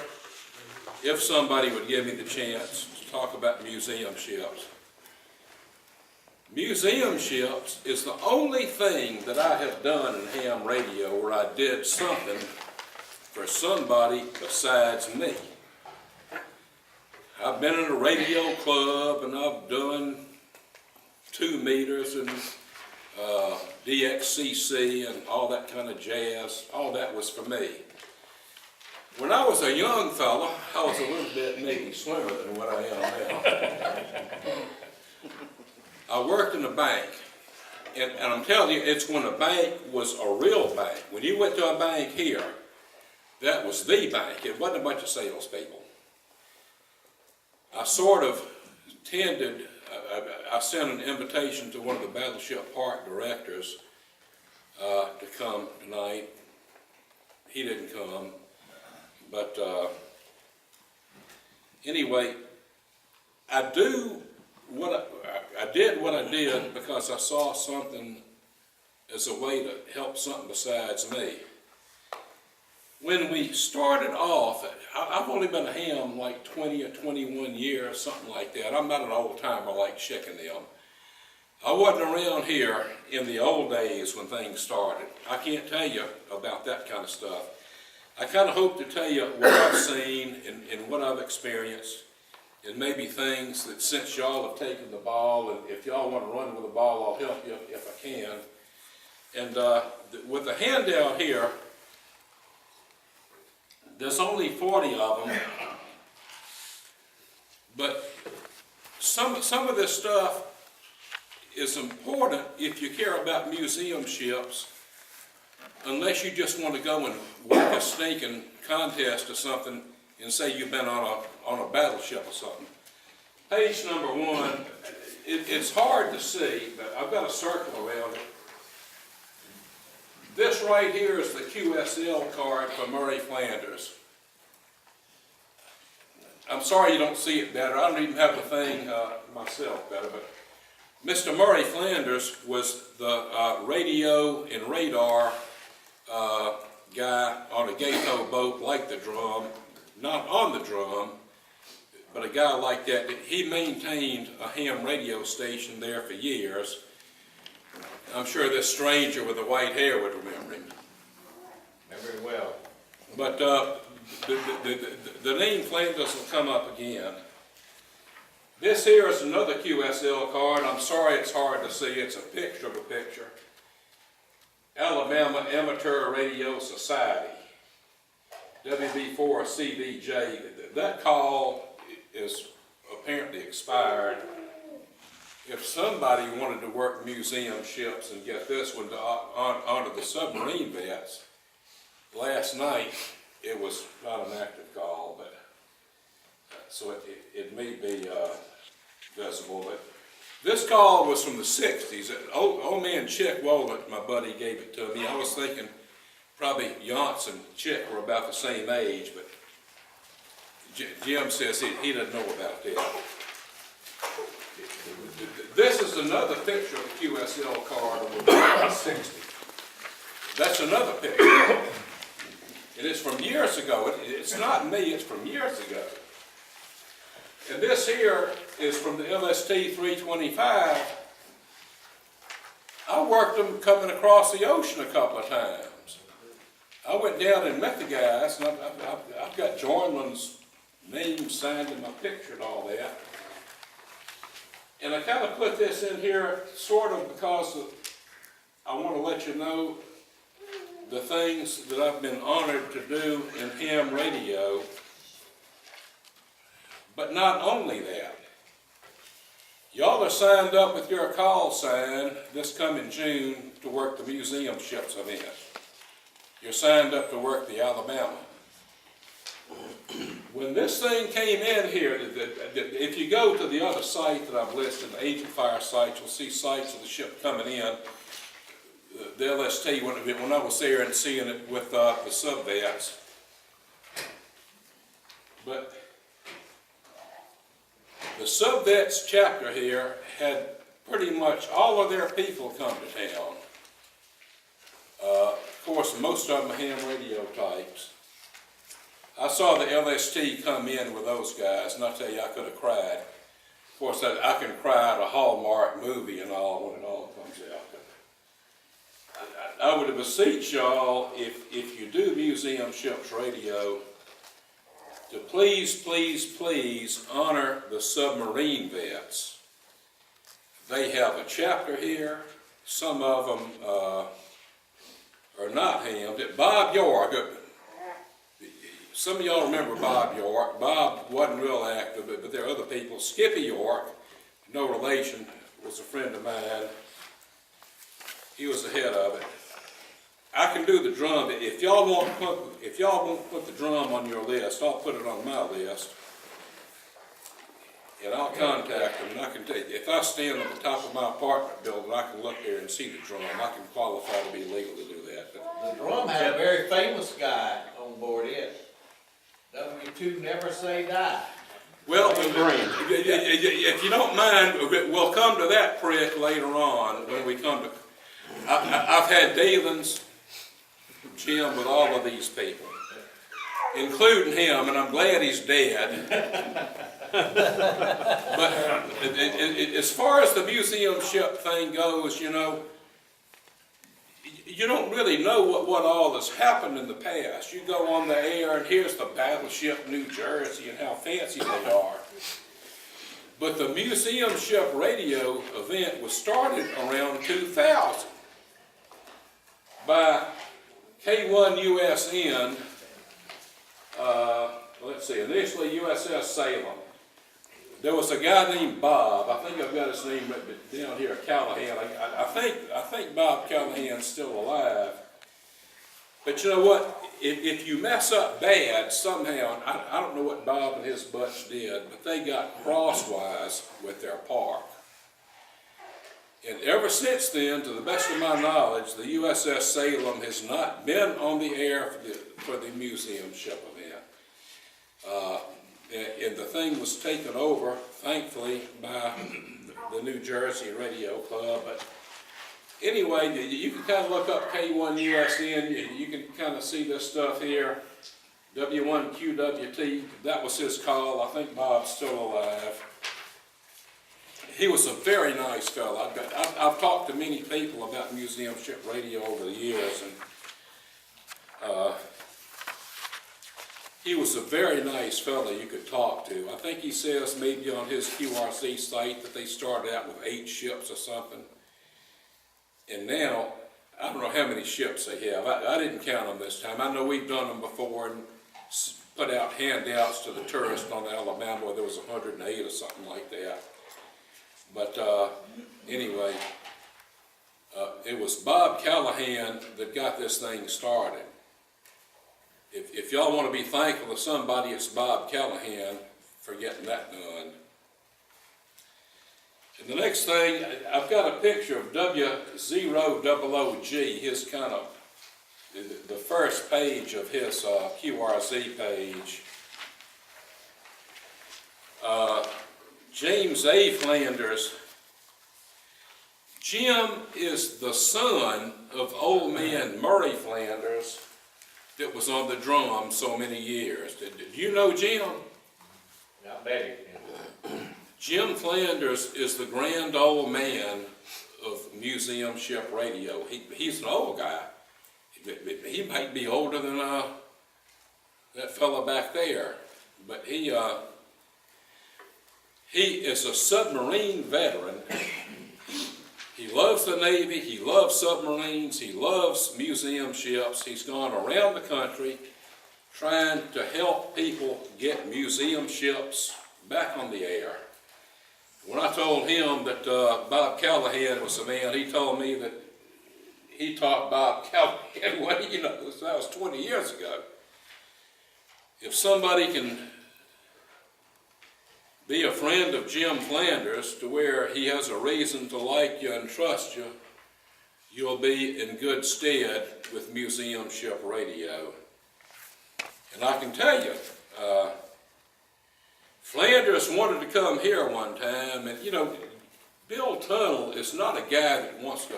if somebody would give me the chance to talk about museum ships. Museum ships is the only thing that I have done in ham radio where I did something for somebody besides me. I've been in a radio club and I've done 2 meters and DXCC and all that kind of jazz. All that was for me. When I was a young fella, I was a little bit maybe slimmer than what I am now. I worked in a bank, and I'm telling you, it's when a bank was a real bank. When you went to a bank here, that was the bank. It wasn't a bunch of salespeople. I sort of tended, I sent an invitation to one of the Battleship Park directors to come tonight. He didn't come, but anyway, I did what I did because I saw something as a way to help something besides me. When we started off, I've only been a ham like 20 or 21 years, something like that. I'm not an old timer like Chick and them. I wasn't around here in the old days when things started. I can't tell you about that kind of stuff. I kind of hope to tell you what I've seen and what I've experienced. And maybe things that since y'all have taken the ball, and if y'all want to run with the ball, I'll help you if I can. And with the handout here, there's only 40 of them, but some of this stuff is important if you care about museum ships, unless you just want to go and win a sneaking contest or something and say you've been on a battleship or something. Page number 1, it's hard to see, but I've got a circle around it. This right here is the QSL card for Murray Flanders. I'm sorry you don't see it better. I don't even have the thing myself better, but Mr. Murray Flanders was the radio and radar guy on a Gato boat like the Drum. Not on the Drum, but a guy like that. He maintained a ham radio station there for years. I'm sure this stranger with the white hair would remember him.
Very well.
But the name Flanders will come up again. This here is another QSL card. I'm sorry it's hard to see. It's a picture of a picture. Alabama Amateur Radio Society. WB4CVJ. That call is apparently expired. If somebody wanted to work museum ships and get this one to onto the submarine vets, last night it was not an active call, but so it may be visible. But this call was from the 60s. Old man Chick Wolin, my buddy, gave it to me. I was thinking probably Yance and Chick were about the same age, but Jim says he doesn't know about that. This is another picture of the QSL card of 60. That's another picture. And it's from years ago. It's not me, it's from years ago. And this here is from the LST 325. I worked them coming across the ocean a couple of times. I went down and met the guys, and I've got Jornland's name signed in my picture and all that. And I kind of put this in here sort of because I want to let you know the things that I've been honored to do in ham radio. But not only that. Y'all are signed up with your call sign this coming June to work the museum ships event. You're signed up to work the Alabama. When this thing came in here, if you go to the other site that I've listed, the Agent Fire site, you'll see sites of the ship coming in. The LST, when I was there and seeing it with the subvets. But the subvets chapter here had pretty much all of their people come to town. Of course, most of them are ham radio types. I saw the LST come in with those guys, and I tell you, I could have cried. Of course, I can cry at a Hallmark movie and all when it all comes out. I would beseech y'all, if you do Museum Ships Radio, to please, please, please honor the submarine vets. They have a chapter here. Some of them are not hammed. Bob York, some of y'all remember Bob York. Bob wasn't real active, but there are other people. Skippy York, no relation, was a friend of mine. He was the head of it. I can do the drum. If y'all won't put the drum on your list, I'll put it on my list. And I'll contact them, and I can tell you, if I stand on the top of my apartment building, I can look there and see the drum. I can qualify to be legal to do that. But
The drum had a very famous guy on board it. W2 Never Say Die.
well, if you don't mind, we'll come to that prick later on when we come to. I've had dealings, Jim, with all of these people, including him, and I'm glad he's dead. But as far as the museum ship thing goes, you know, you don't really know what all has happened in the past. You go on the air and here's the battleship New Jersey and how fancy they are. But the museum ship radio event was started around 2000 by K1USN, let's see, initially USS Salem. There was a guy named Bob. I think I've got his name down here, Callahan. I think Bob Callahan's still alive. But you know what? If you mess up bad somehow, I don't know what Bob and his bunch did, but they got crosswise with their park. And ever since then, to the best of my knowledge, the USS Salem has not been on the air for the museum ship event. And the thing was taken over, thankfully, by the New Jersey Radio Club. But anyway, you can kind of look up K1USN. You can kind of see this stuff here. W1QWT, that was his call. I think Bob's still alive. He was a very nice fellow. I've talked to many people about museum ship radio over the years, and he was a very nice fellow you could talk to. I think he says maybe on his QRC site that they started out with 8 ships or something. And now, I don't know how many ships they have. I didn't count them this time. I know we've done them before and put out handouts to the tourists on the Alabama where there was 108 or something like that. But anyway, it was Bob Callahan that got this thing started. If y'all want to be thankful to somebody, it's Bob Callahan for getting that done. And the next thing, I've got a picture of W000G, his kind of, the first page of his QRZ page. James A. Flanders Jim is the son of old man Murray Flanders that was on the drum so many years. Did you know Jim?
I bet he
Jim Flanders is the grand old man of museum ship radio. He's an old guy. He might be older than that fella back there, but he is a submarine veteran. He loves the Navy, he loves submarines, he loves museum ships. He's gone around the country trying to help people get museum ships back on the air. When I told him that Bob Callahan was the man, he told me that he taught Bob Callahan, well, you know, that was 20 years ago. If somebody can be a friend of Jim Flanders to where he has a reason to like you and trust you, you'll be in good stead with museum ship radio. And I can tell you, Flanders wanted to come here one time, and you know, Bill Tunnell is not a guy that wants to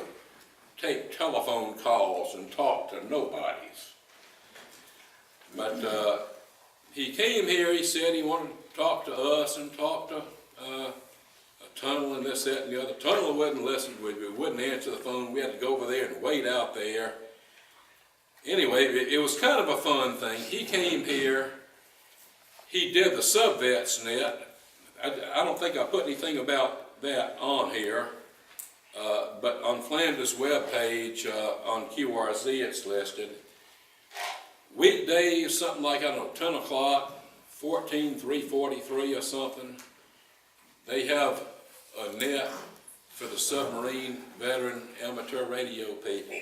take telephone calls and talk to nobodies. But he came here, he said he wanted to talk to us and talk to Tunnell and this, that, and the other. Tunnell wouldn't listen, we wouldn't answer the phone. We had to go over there and wait out there. Anyway, it was kind of a fun thing. He came here, he did the Subvets net. I don't think I put anything about that on here, but on Flanders' webpage, on QRZ, it's listed. Weekdays, something like, I don't know, 10 o'clock, 14,343 or something. They have a net for the submarine veteran amateur radio people.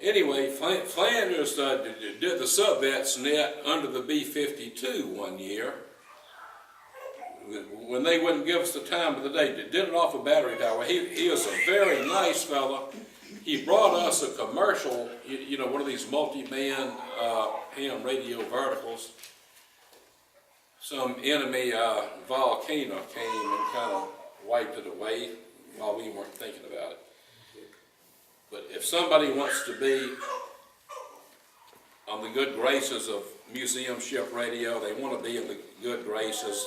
Anyway, Flanders did the Subvets net under the B-52 one year. When they wouldn't give us the time of the day, did it off a battery tower. He is a very nice fellow. He brought us a commercial, you know, one of these multi-band ham radio verticals. Some enemy volcano came and kind of wiped it away while we weren't thinking about it. But if somebody wants to be on the good graces of museum ship radio, they want to be in the good graces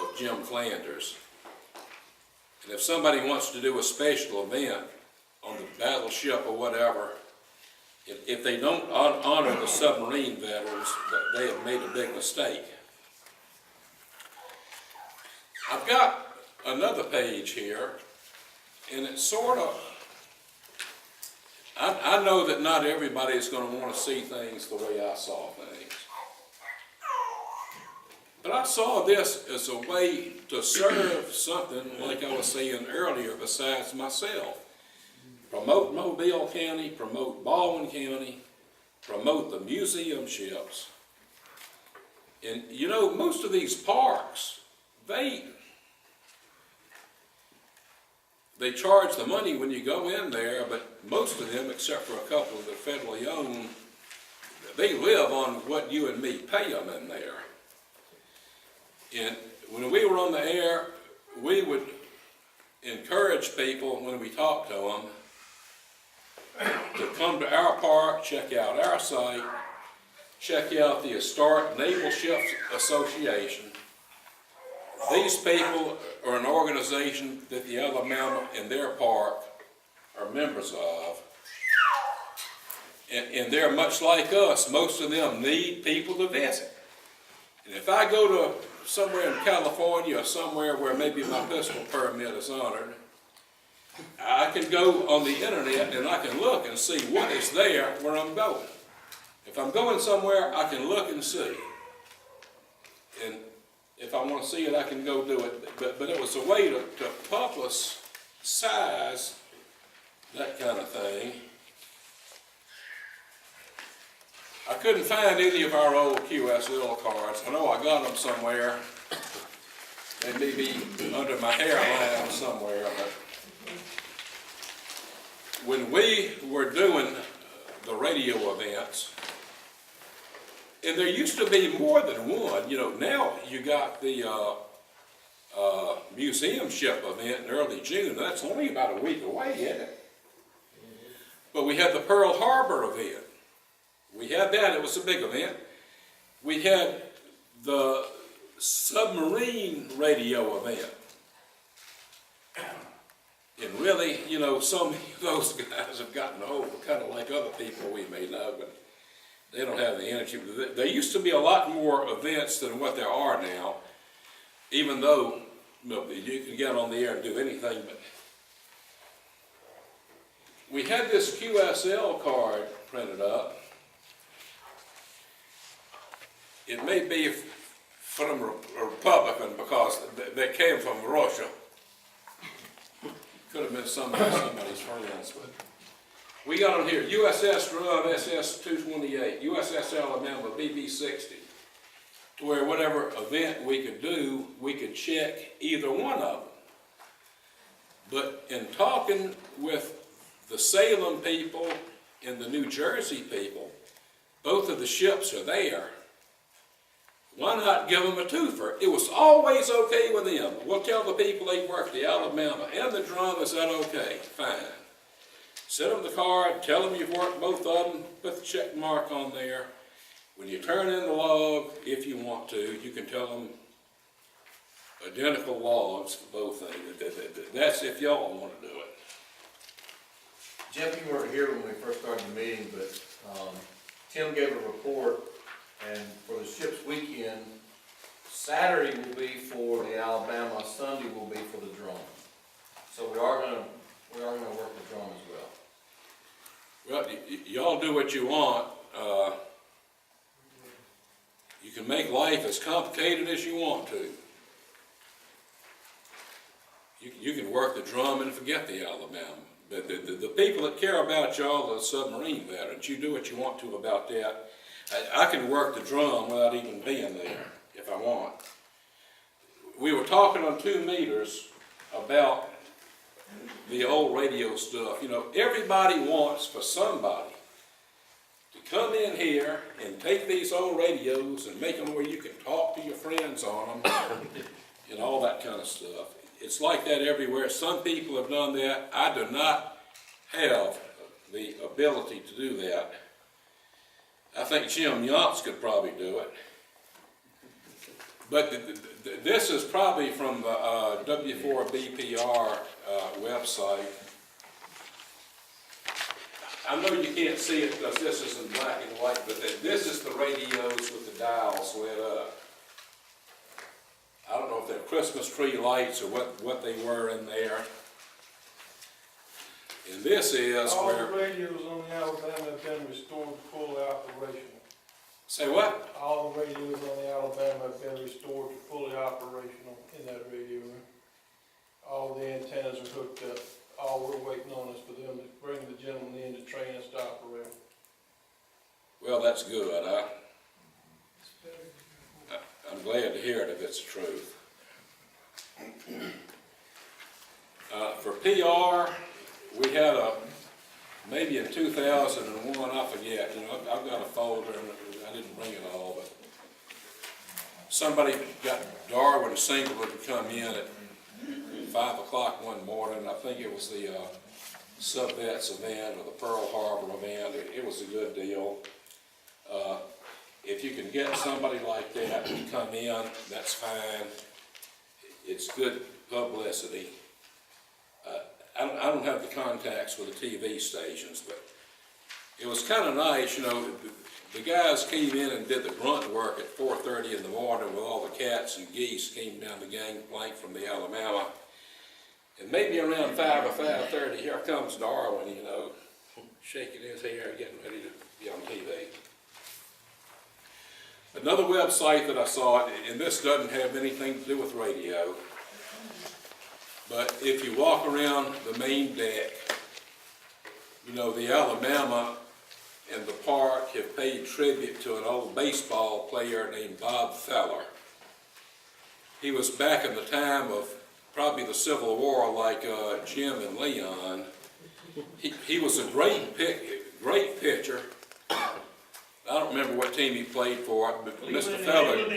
of Jim Flanders. And if somebody wants to do a special event on the battleship or whatever, if they don't honor the submarine veterans, they have made a big mistake. I've got another page here, and it's sort of, I know that not everybody is going to want to see things the way I saw things. But I saw this as a way to serve something, like I was saying earlier, besides myself. Promote Mobile County, promote Baldwin County, promote the museum ships. And you know, most of these parks, they charge the money when you go in there, but most of them, except for a couple that are federally owned, they live on what you and me pay them in there. And when we were on the air, we would encourage people when we talked to them to come to our park, check out our site, check out the Historic Naval Ships Association. These people are an organization that the Alabama in their park are members of. And they're much like us. Most of them need people to visit. And if I go to somewhere in California or somewhere where maybe my pistol permit is honored, I can go on the internet and I can look and see what is there where I'm going. If I'm going somewhere, I can look and see. And if I want to see it, I can go do it. But it was a way to publicize that kind of thing. I couldn't find any of our old QSL cards. I know I got them somewhere. They may be under my hairline somewhere. But when we were doing the radio events, and there used to be more than one. You know, now you got the museum ship event in early June. That's only about a week away, isn't it? But we had the Pearl Harbor event. We had that, it was a big event. We had the submarine radio event. And really, you know, some of those guys have gotten old, kind of like other people we may know, but they don't have the energy. There used to be a lot more events than what there are now, even though, you know, you can get on the air and do anything. But we had this QSL card printed up. It may be from a Republican because they came from Russia. Could have been somebody's friends, but we got on here, USS Drum, SS-228, USS Alabama, BB-60, to where whatever event we could do, we could check either one of them. But in talking with the Salem people and the New Jersey people, both of the ships are there. Why not give them a twofer? It was always okay with them. We'll tell the people they work the Alabama and the Drum, is that okay? Fine. Send them the card, tell them you've worked both of them, put the check mark on there. When you turn in the log, if you want to, you can tell them identical logs for both things. That's if y'all want to do it.
Jeff, you weren't here when we first started the meeting, but Tim gave a report, and for the ship's weekend, Saturday will be for the Alabama, Sunday will be for the Drum. So we are gonna work the Drum as well.
Well, y'all do what you want. You can make life as complicated as you want to. You can work the Drum and forget the Alabama. But the people that care about y'all are the submarine veterans. You do what you want to about that. I can work the Drum without even being there if I want. We were talking on 2 meters about the old radio stuff. You know, everybody wants for somebody to come in here and take these old radios and make them where you can talk to your friends on them and all that kind of stuff. It's like that everywhere. Some people have done that. I do not have the ability to do that. I think Jim Yonts could probably do it. But this is probably from the W4BPR website. I know you can't see it because this is in black and white, but this is the radios with the dials lit up. I don't know if they're Christmas tree lights or what they were in there. And this is
all
where...
the radios on the Alabama have been restored to fully operational.
Say what?
All the radios on the Alabama have been restored to fully operational in that radio room. All the antennas are hooked up. All we're waiting on is for them to bring the gentleman in to train us to operate.
Well, that's good. I'm glad to hear it if it's the truth. For PR, we had maybe in 2001, I forget, you know, I've got a folder and I didn't bring it all, but somebody got Darwin Singleton to come in at 5 o'clock one morning. I think it was the Sub-Vets event or the Pearl Harbor event. It was a good deal. If you can get somebody like that to come in, that's fine. It's good publicity. I don't have the contacts with the TV stations, but it was kind of nice, you know, the guys came in and did the grunt work at 4:30 in the morning with all the cats and geese came down the gangplank from the Alabama. And maybe around 5 or 5:30, here comes Darwin, you know, shaking his hair, getting ready to be on TV. Another website that I saw, and this doesn't have anything to do with radio, but if you walk around the main deck, you know, the Alabama and the park have paid tribute to an old baseball player named Bob Feller. He was back in the time of probably the Civil War, like Jim and Leon. He was a great pitcher. I don't remember what team he played for, but Mr. Feller.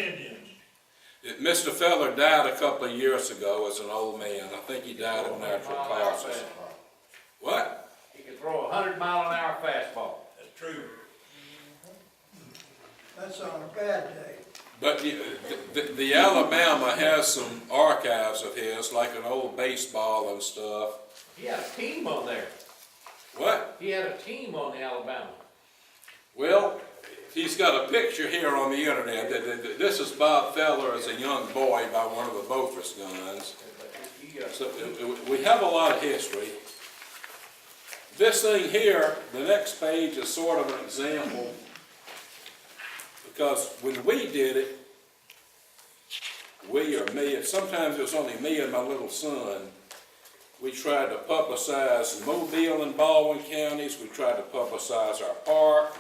Mr. Feller died a couple of years ago as an old man. I think he died of natural causes. What?
He can throw a 100-mile-an-hour fastball.
That's true.
That's on a bad day.
But the Alabama has some archives of his, like an old baseball and stuff.
He had a team on there.
What?
He had a team on the Alabama.
Well, he's got a picture here on the internet. This is Bob Feller as a young boy by one of the Beaufort guns. So we have a lot of history. This thing here, the next page, is sort of an example. Because when we did it, we or me, sometimes it was only me and my little son, we tried to publicize Mobile and Baldwin counties, we tried to publicize our park,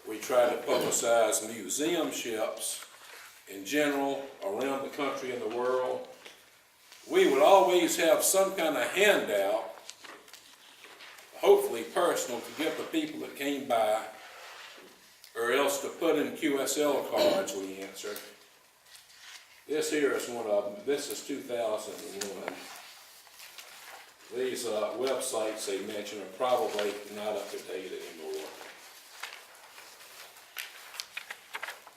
we tried to publicize museum ships in general around the country and the world. We would always have some kind of handout, hopefully personal, to give the people that came by, or else to put in QSL cards we answered. This here is one of them. This is 2001. These websites they mention are probably not up to date anymore.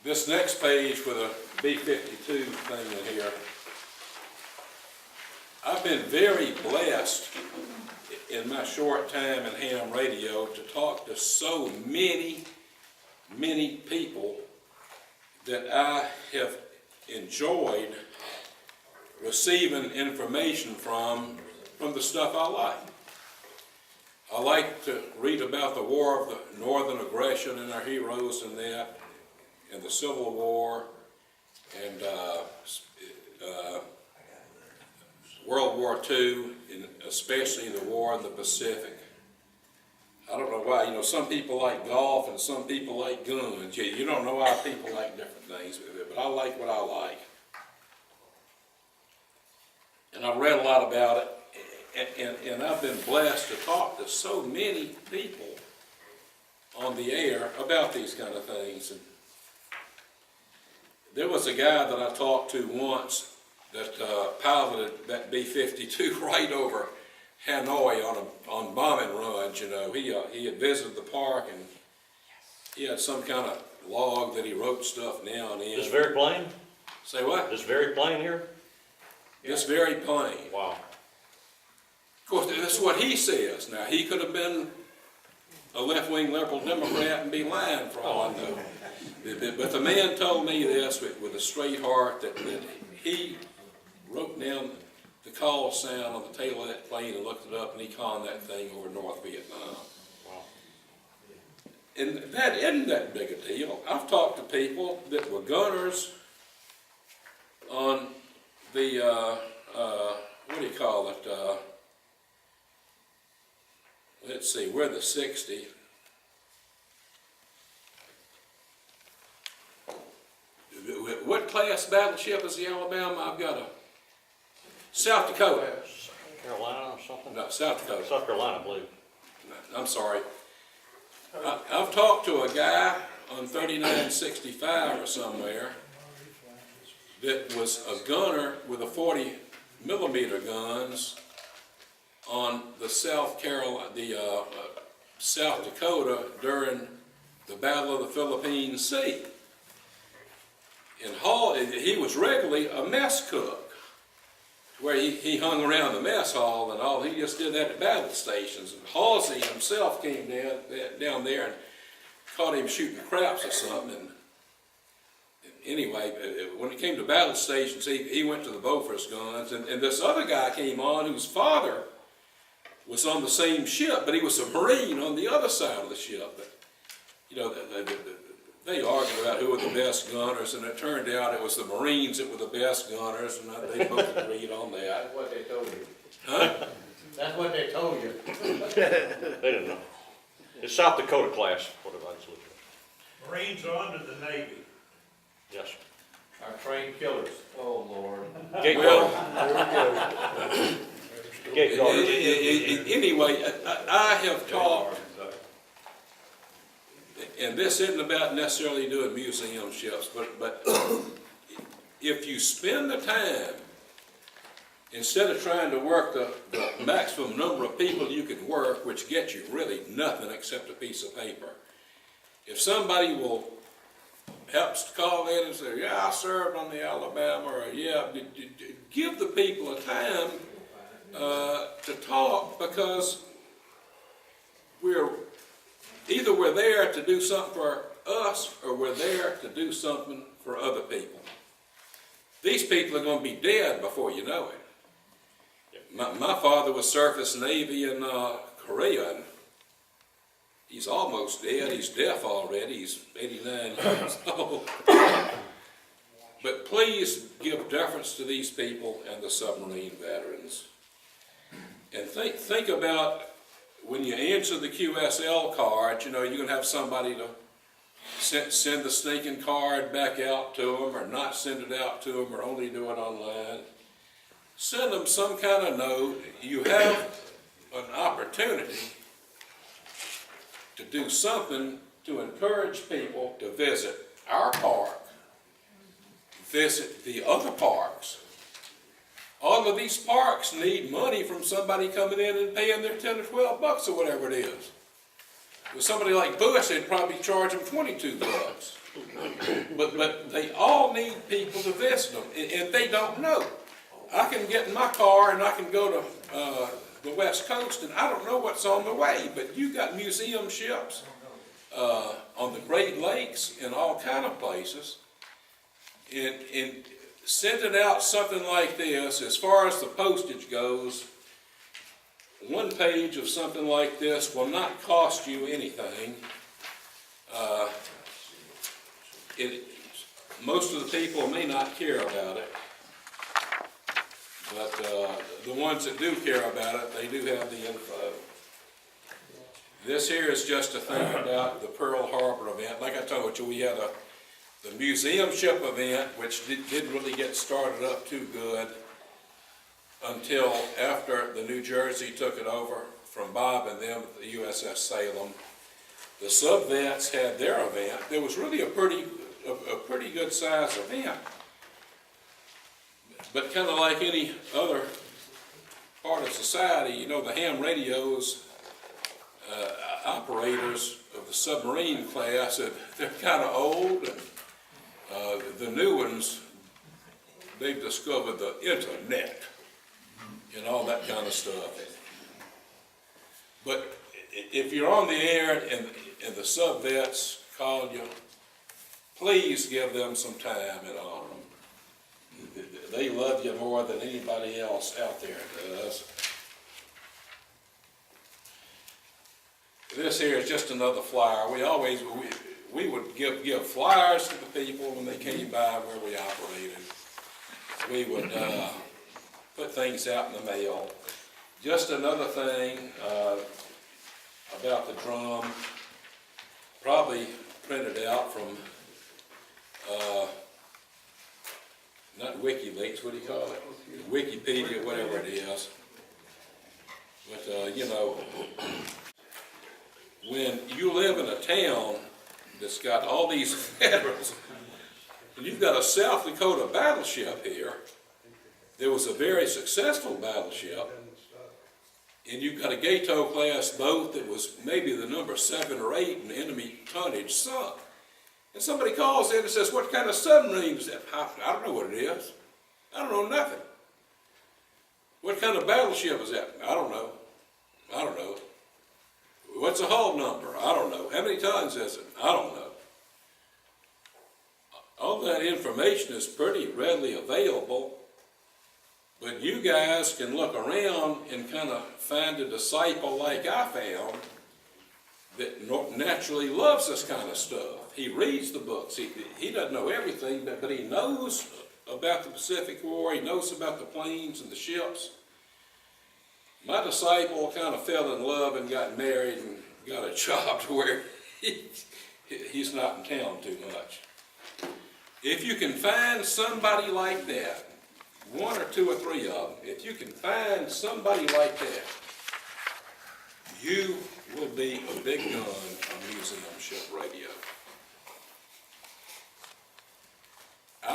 This next page with a B-52 thing in here, I've been very blessed in my short time in ham radio to talk to so many people that I have enjoyed receiving information from the stuff I like. I like to read about the War of the Northern Aggression and our heroes in that, and the Civil War, and World War II, and especially the war in the Pacific. I don't know why, some people like golf and some people like guns. You don't know why people like different things, but I like what I like. And I've read a lot about it, and I've been blessed to talk to so many people on the air about these kind of things. And there was a guy that I talked to once that piloted that B-52 right over Hanoi on bombing runs. He had visited the park, and he had some kind of log that he wrote stuff down in.
This very plane?
Say what?
This very plane here?
This very plane.
Wow.
Of course, that's what he says. Now, he could have been a left-wing liberal Democrat and be lying for all I know. But the man told me this with a straight heart that he wrote down the call sound on the tail of that plane and looked it up, and he conned that thing over North Vietnam.
Wow.
And that isn't that big a deal. I've talked to people that were gunners on the, what do you call it, let's see, we're the 60. What class battleship is the Alabama? I've got a South Dakota.
Carolina or something?
No, South Dakota.
South Carolina, I believe.
I'm sorry. I've talked to a guy on 3965 or somewhere that was a gunner with a 40-millimeter guns on the South Dakota during the Battle of the Philippine Sea. And he was regularly a mess cook, where he hung around the mess hall and all. He just did that at battle stations. And Halsey himself came down there and caught him shooting craps or something. And anyway, when it came to battle stations, he went to the Beaufort guns. And this other guy came on whose father was on the same ship, but he was a Marine on the other side of the ship. But, they argued about who were the best gunners, and it turned out it was the Marines that were the best gunners, and they both agreed on that.
That's what they told you.
Huh?
That's what they told you.
They didn't know. It's South Dakota class, what I was looking at.
Marines are under the Navy.
Yes.
Our trained killers. Oh, Lord.
Gate
Well,
guard. Gate guard.
anyway, I have talked, and this isn't about necessarily doing museum ships, but if you spend the time, instead of trying to work the maximum number of people you can work, which gets you really nothing except a piece of paper. If somebody will helps to call in and say, yeah, I served on the Alabama, or yeah, give the people a time to talk, because we're there to do something for us, or we're there to do something for other people. These people are going to be dead before you know it. My father was Surface Navy in Korea, and he's almost dead. He's deaf already. He's 89 years old. But please give deference to these people and the submarine veterans. And think about when you answer the QSL card, you know, you're going to have somebody to send the stinking card back out to them, or not send it out to them, or only do it online. Send them some kind of note. You have an opportunity to do something to encourage people to visit our park, visit the other parks. All of these parks need money from somebody coming in and paying their 10 or 12 bucks or whatever it is. With somebody like Bush, they'd probably charge them 22 bucks. But they all need people to visit them, and they don't know. I can get in my car and I can go to the West Coast, and I don't know what's on the way, but you got museum ships on the Great Lakes and all kind of places. And sending out something like this, as far as the postage goes, one page of something like this will not cost you anything. Most of the people may not care about it, but the ones that do care about it, they do have the info. This here is just a thing about the Pearl Harbor event. Like I told you, we had the museum ship event, which didn't really get started up too good until after the New Jersey took it over from Bob and them at the USS Salem. The sub-vets had their event. There was really a pretty good sized event. But kind of like any other part of society, you know, the ham radios operators of the submarine class, they're kind of old, and the new ones, they've discovered the internet and all that kind of stuff. But if you're on the air and the sub-vets call you, please give them some time and honor them. They love you more than anybody else out there does. This here is just another flyer. We would give flyers to the people when they came by where we operated. We would put things out in the mail. Just another thing about the drum, probably printed out from not WikiLeaks, what do you call it? Wikipedia, whatever it is. But you know, when you live in a town that's got all these veterans, and you've got a South Dakota battleship here, there was a very successful battleship, and you've got a Gato class boat that was maybe the number 7 or 8 in enemy tonnage sunk. And somebody calls in and says, what kind of submarine is that? I don't know what it is. I don't know nothing. What kind of battleship is that? I don't know. I don't know. What's the hull number? I don't know. How many tons is it? I don't know. All that information is pretty readily available, but you guys can look around and kind of find a disciple like I found that naturally loves this kind of stuff. He reads the books. He doesn't know everything, but he knows about the Pacific War. He knows about the planes and the ships. My disciple kind of fell in love and got married and got a job to where he's not in town too much. If you can find somebody like that, 1 or 2 or 3 of them, if you can find somebody like that, you will be a big gun on museum ship radio.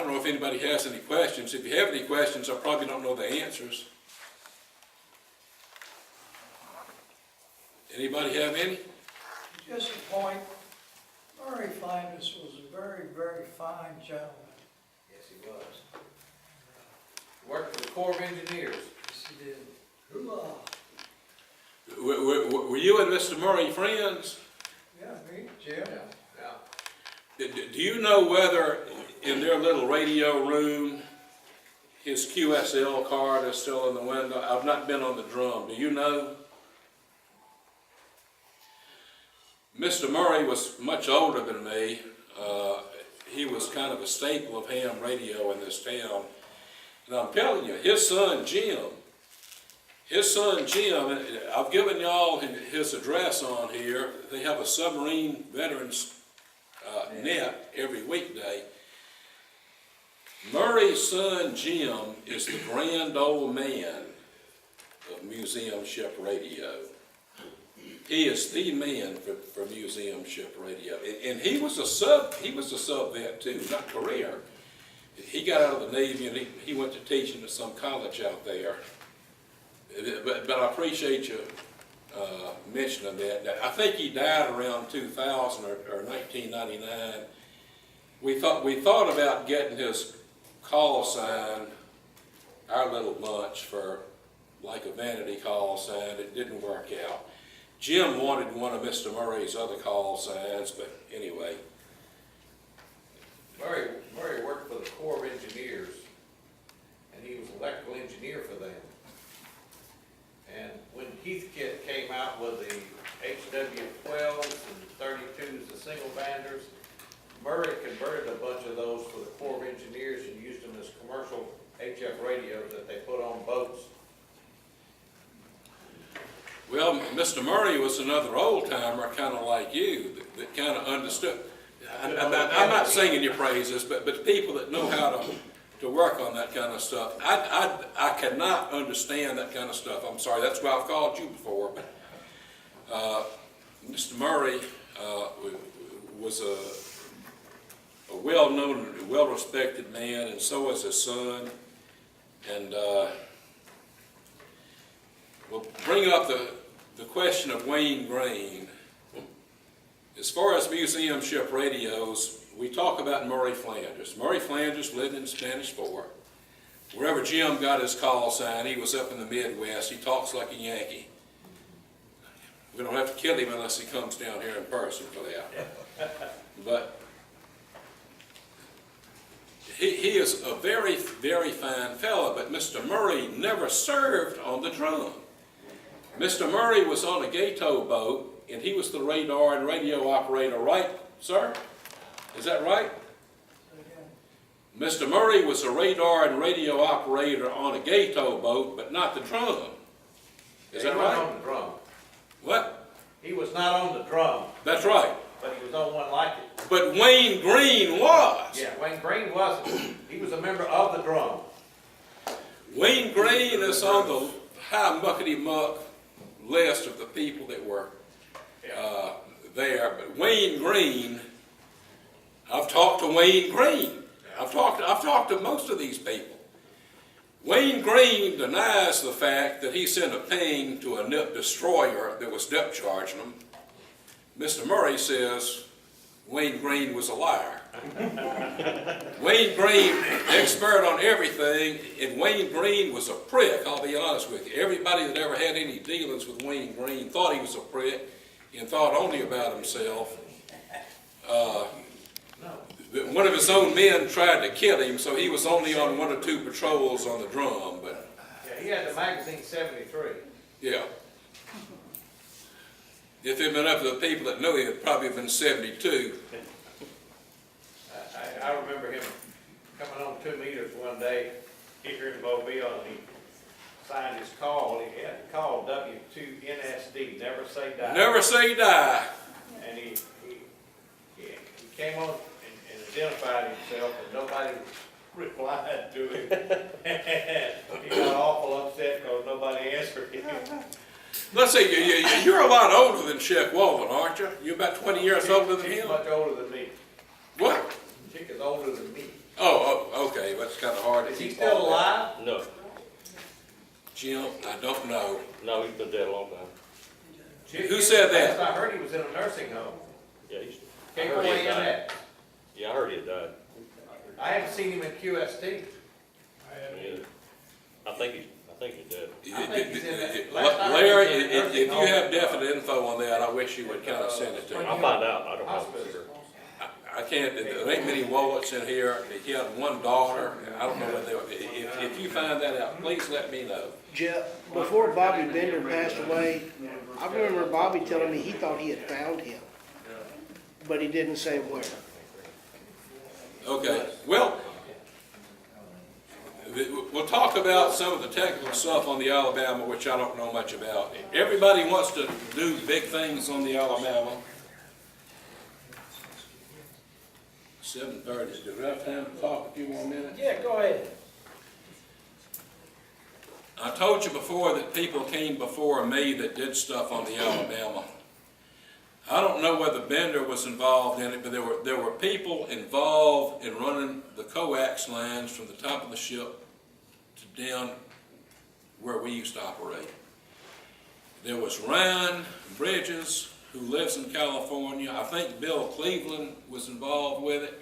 don't know if anybody has any questions. If you have any questions, I probably don't know the answers. Anybody have any?
Just a point, Murray Flanders was a very, very fine gentleman.
Yes, he was. Worked for the Corps of Engineers.
Yes, he did. Hoorah.
Were you and Mr. Murray friends?
Yeah, me, Jim.
Yeah.
Do you know whether in their little radio room, his QSL card is still in the window? I've not been on the drum. Do you know? Mr. Murray was much older than me. He was kind of a staple of ham radio in this town. And I'm telling you, his son Jim, I've given y'all his address on here. They have a submarine veterans net every weekday. Murray's son Jim is the grand old man of museum ship radio. He is the man for museum ship radio, and he was a sub vet too, not career. He got out of the Navy and he went to teaching at some college out there. But I appreciate you mentioning that. I think he died around 2000 or 1999. We thought about getting his call sign, our little bunch, for like a vanity call sign. It didn't work out. Jim wanted one of Mr. Murray's other call signs, but anyway.
Murray worked for the Corps of Engineers, and he was electrical engineer for them. And when Heathkit came out with the HW12s and 32s, the single banders, Murray converted a bunch of those for the Corps of Engineers and used them as commercial HF radios that they put on boats.
Well, Mr. Murray was another old-timer, kind of like you, that kind of understood. I'm not singing your praises, but people that know how to work on that kind of stuff. I cannot understand that kind of stuff. I'm sorry, that's why I've called you before. But Mr. Murray was a well-known, well-respected man, and so was his son. And we'll bring up the question of Wayne Green. As far as museum ship radios, we talk about Murray Flanders. Murray Flanders lived in Spanish Fort. Wherever Jim got his call sign, he was up in the Midwest. He talks like a Yankee. We don't have to kill him unless he comes down here in person for that. But he is a very, very fine fellow, but Mr. Murray never served on the drum. Mr. Murray was on a Gato boat, and he was the radar and radio operator, right, sir? Is that right? Mr. Murray was a radar and radio operator on a Gato boat, but not the drum. Is that right?
He was on the drum.
What?
He was not on the drum.
That's right.
But he was on one like it.
But Wayne Green was.
Yeah, Wayne Green wasn't. He was a member of the drum.
Wayne Green is on the high muckety-muck list of the people that were there. But Wayne Green, I've talked to Wayne Green. I've talked to most of these people. Wayne Green denies the fact that he sent a ping to a NIP destroyer that was depth charging them. Mr. Murray says Wayne Green was a liar. Wayne Green, expert on everything, and Wayne Green was a prick, I'll be honest with you. Everybody that ever had any dealings with Wayne Green thought he was a prick and thought only about himself. One of his own men tried to kill him, so he was only on 1 or 2 patrols on the drum. But
yeah, he had the magazine 73.
yeah. If it had been up to the people that knew him, it'd probably have been 72.
I remember him coming on 2 meters one day here in Mobile, and he signed his call. He had to call W2NSD, never say die.
Never say die.
And he came on and identified himself, and nobody replied to him. He got awful upset because nobody answered him.
Let's see, you're a lot older than Chick Wallen, aren't you? You're about 20 years older than
He's
him?
much older than me.
What?
Chick is older than me.
Okay, that's kind of hard to
Is he
keep
still
all that.
alive?
No,
Jim, I don't know.
no, he's been dead a long time.
Who said that?
Last I heard he was in a nursing home.
Yeah, I heard he had died.
KOAMX.
Yeah, I heard he had died.
I haven't seen him in QST.
Yeah. I think he's dead.
I think he's in that. Last I heard
Larry,
he was in a nursing
if you
home.
have definite info on that, I wish you would kind of send it to me.
I'll find out, I don't know for
Hospice.
sure.
I can't, there ain't many wallets in here. He had one daughter. I don't know what they were. If you find that out, please let me know.
Jeff, before Bobby Bender passed away, I remember Bobby telling me he thought he had found him, but he didn't say where.
Okay, well, we'll talk about some of the technical stuff on the Alabama, which I don't know much about. Everybody wants to do big things on the Alabama. 7:30, do we have time to talk a few more minutes?
Yeah, go ahead.
I told you before that people came before me that did stuff on the Alabama. I don't know whether Bender was involved in it, but there were people involved in running the coax lines from the top of the ship to down where we used to operate. There was Ryan Bridges, who lives in California. I think Bill Cleveland was involved with it.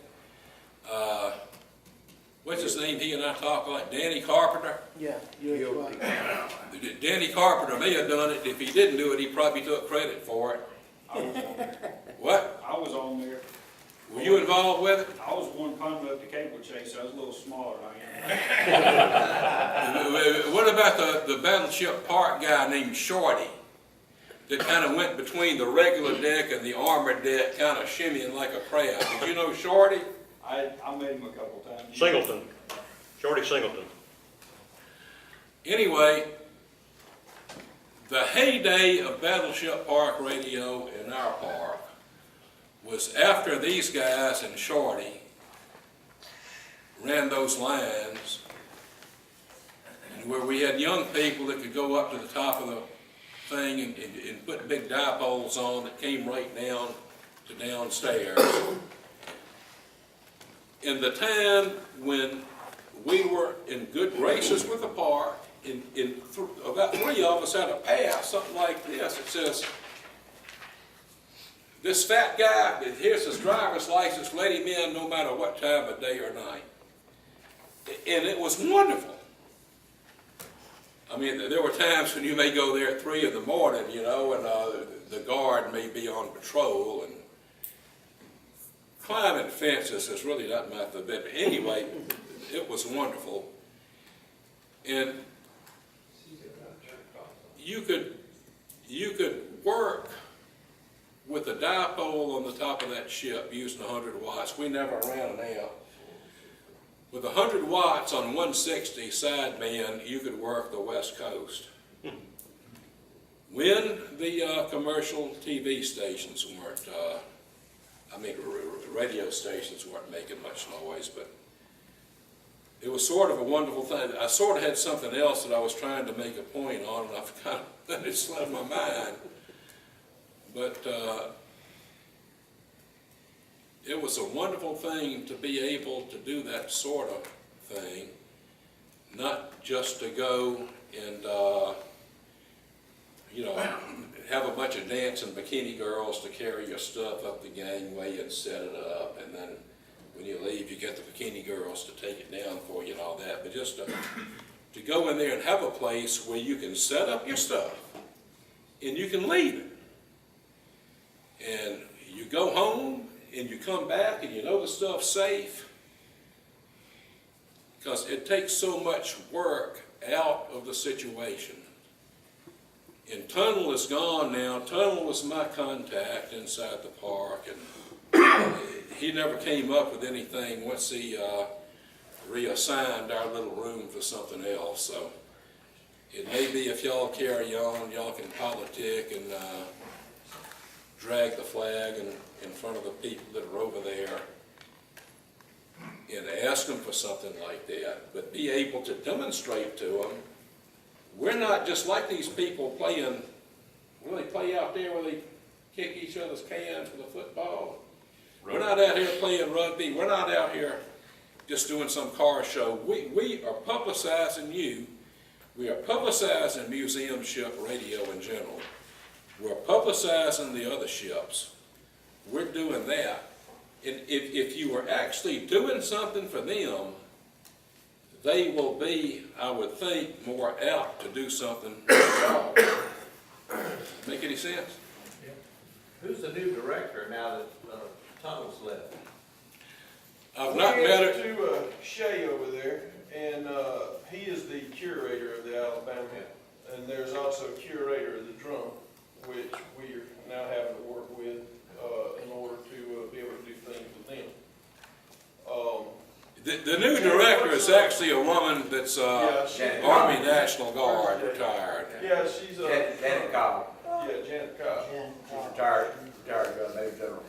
What's his name? He and I talk like Danny Carpenter.
Yeah, you're right.
Danny Carpenter may have done it. If he didn't do it, he probably took credit for it.
I was on there.
What?
I was on there.
Were you involved with it?
I was the one pumping up the cable chase. I was a little smaller than I am.
What about the Battleship Park guy named Shorty that kind of went between the regular deck and the armored deck, kind of shimmying like a crab? Did you know Shorty?
I met him a couple times.
Singleton, Shorty Singleton.
Anyway, the heyday of Battleship Park radio in our park was after these guys and Shorty ran those lines, and where we had young people that could go up to the top of the thing and put big dipoles on that came right down to downstairs. In the time when we were in good graces with the park, about 3 of us had a pass, something like this. It says, this fat guy, here's his driver's license, let him in no matter what time of day or night. And it was wonderful. I mean, there were times when you may go there at 3 in the morning, you know, and the guard may be on patrol, and climbing fences is really not my thing. But anyway, it was wonderful. And you could work with a dipole on the top of that ship using 100 watts. We never ran an amp. With 100 watts on 160 sideman, you could work the West Coast. When the commercial TV stations weren't, radio stations weren't making much noise, but it was sort of a wonderful thing. I sort of had something else that I was trying to make a point on, and I've kind of let it slip my mind. But it was a wonderful thing to be able to do that sort of thing, not just to go and, have a bunch of dancing bikini girls to carry your stuff up the gangway and set it up, and then when you leave, you get the bikini girls to take it down for you and all that. But just to go in there and have a place where you can set up your stuff and you can leave it. And you go home and you come back and you know the stuff's safe, because it takes so much work out of the situation. And Tunnel is gone now. Tunnel was my contact inside the park, and he never came up with anything once he reassigned our little room for something else. So it may be if y'all carry on, y'all can politic and drag the flag in front of the people that are over there and ask them for something like that, but be able to demonstrate to them, we're not just like these people playing, when they play out there where they kick each other's cans with a football. We're not out here playing rugby. We're not out here
just doing some car show. We are publicizing you. We are publicizing museum ship radio in general. We're publicizing the other ships. We're doing that. And if you were actually doing something for them, they will be, I would think, more apt to do something for y'all. Make any sense?
Who's the new director now that Tunnels left?
I've not met her.
to Shay over there, and he is the curator of the Alabama. And there's also a curator of the drum, which we are now having to work with in order to be able to do things with them.
The new director is actually a woman that's Army National Guard retired.
Yeah, she's
Janet Cobb.
Yeah, Janet Cobb.
She's retired Major General.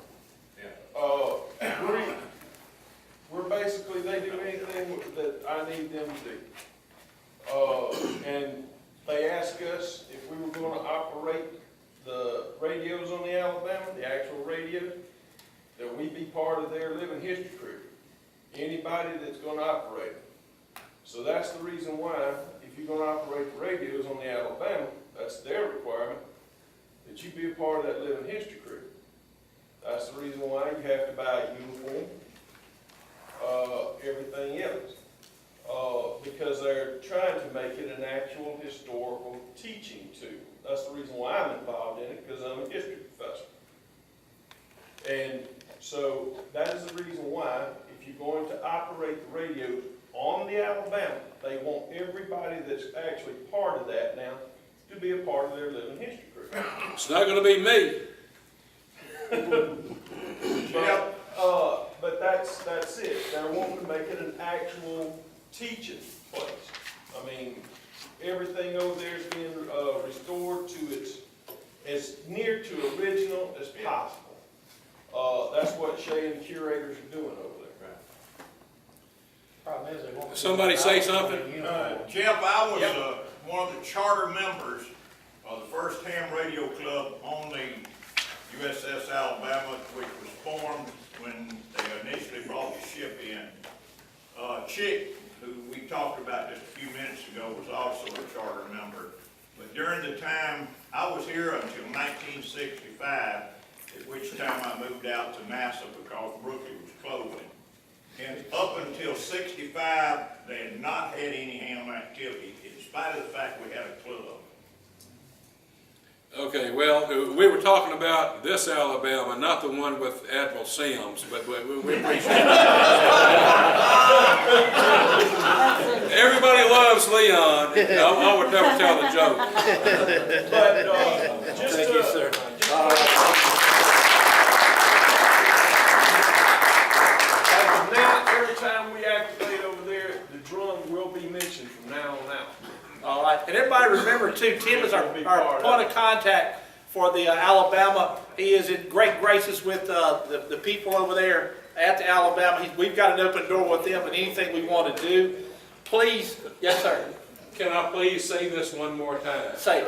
We're basically, they do anything that I need them to do. And they ask us if we were gonna operate the radios on the Alabama, the actual radios, that we be part of their living history crew. Anybody that's gonna operate them. So that's the reason why, if you're gonna operate the radios on the Alabama, that's their requirement, that you be a part of that living history crew. That's the reason why you have to buy a uniform, everything else. Because they're trying to make it an actual historical teaching tool. That's the reason why I'm involved in it, because I'm a history professor. And so that is the reason why, if you're going to operate the radios on the Alabama, they want everybody that's actually part of that now to be a part of their living history crew.
It's not gonna be me.
But that's it. They're wanting to make it an actual teaching place. I mean, everything over there is being restored to its as near to original as possible. That's what Shay and the curators are doing over there.
Problem is, they won't.
Somebody say something?
Jeff, I was one of the charter members of the first ham radio club on the USS Alabama, which was formed when they initially brought the ship in. Chick, who we talked about just a few minutes ago, was also a charter member. But during the time, I was here until 1965, at which time I moved out to NASA because Brooklyn was closing. And up until 65, they had not had any ham activity, in spite of the fact we had a club.
Okay, well, we were talking about this Alabama, not the one with Admiral Sims, but we appreciate it. Everybody loves Leon. I would never tell the joke.
But
Thank you, sir.
as of now, every time we activate over there, the drum will be mentioned from now on out.
All right, and everybody remember too, Tim is our point of contact for the Alabama. He is in great graces with the people over there at the Alabama. We've got an open door with them, and anything we want to do, please, yes sir.
Can I please say this one more time?
Say it.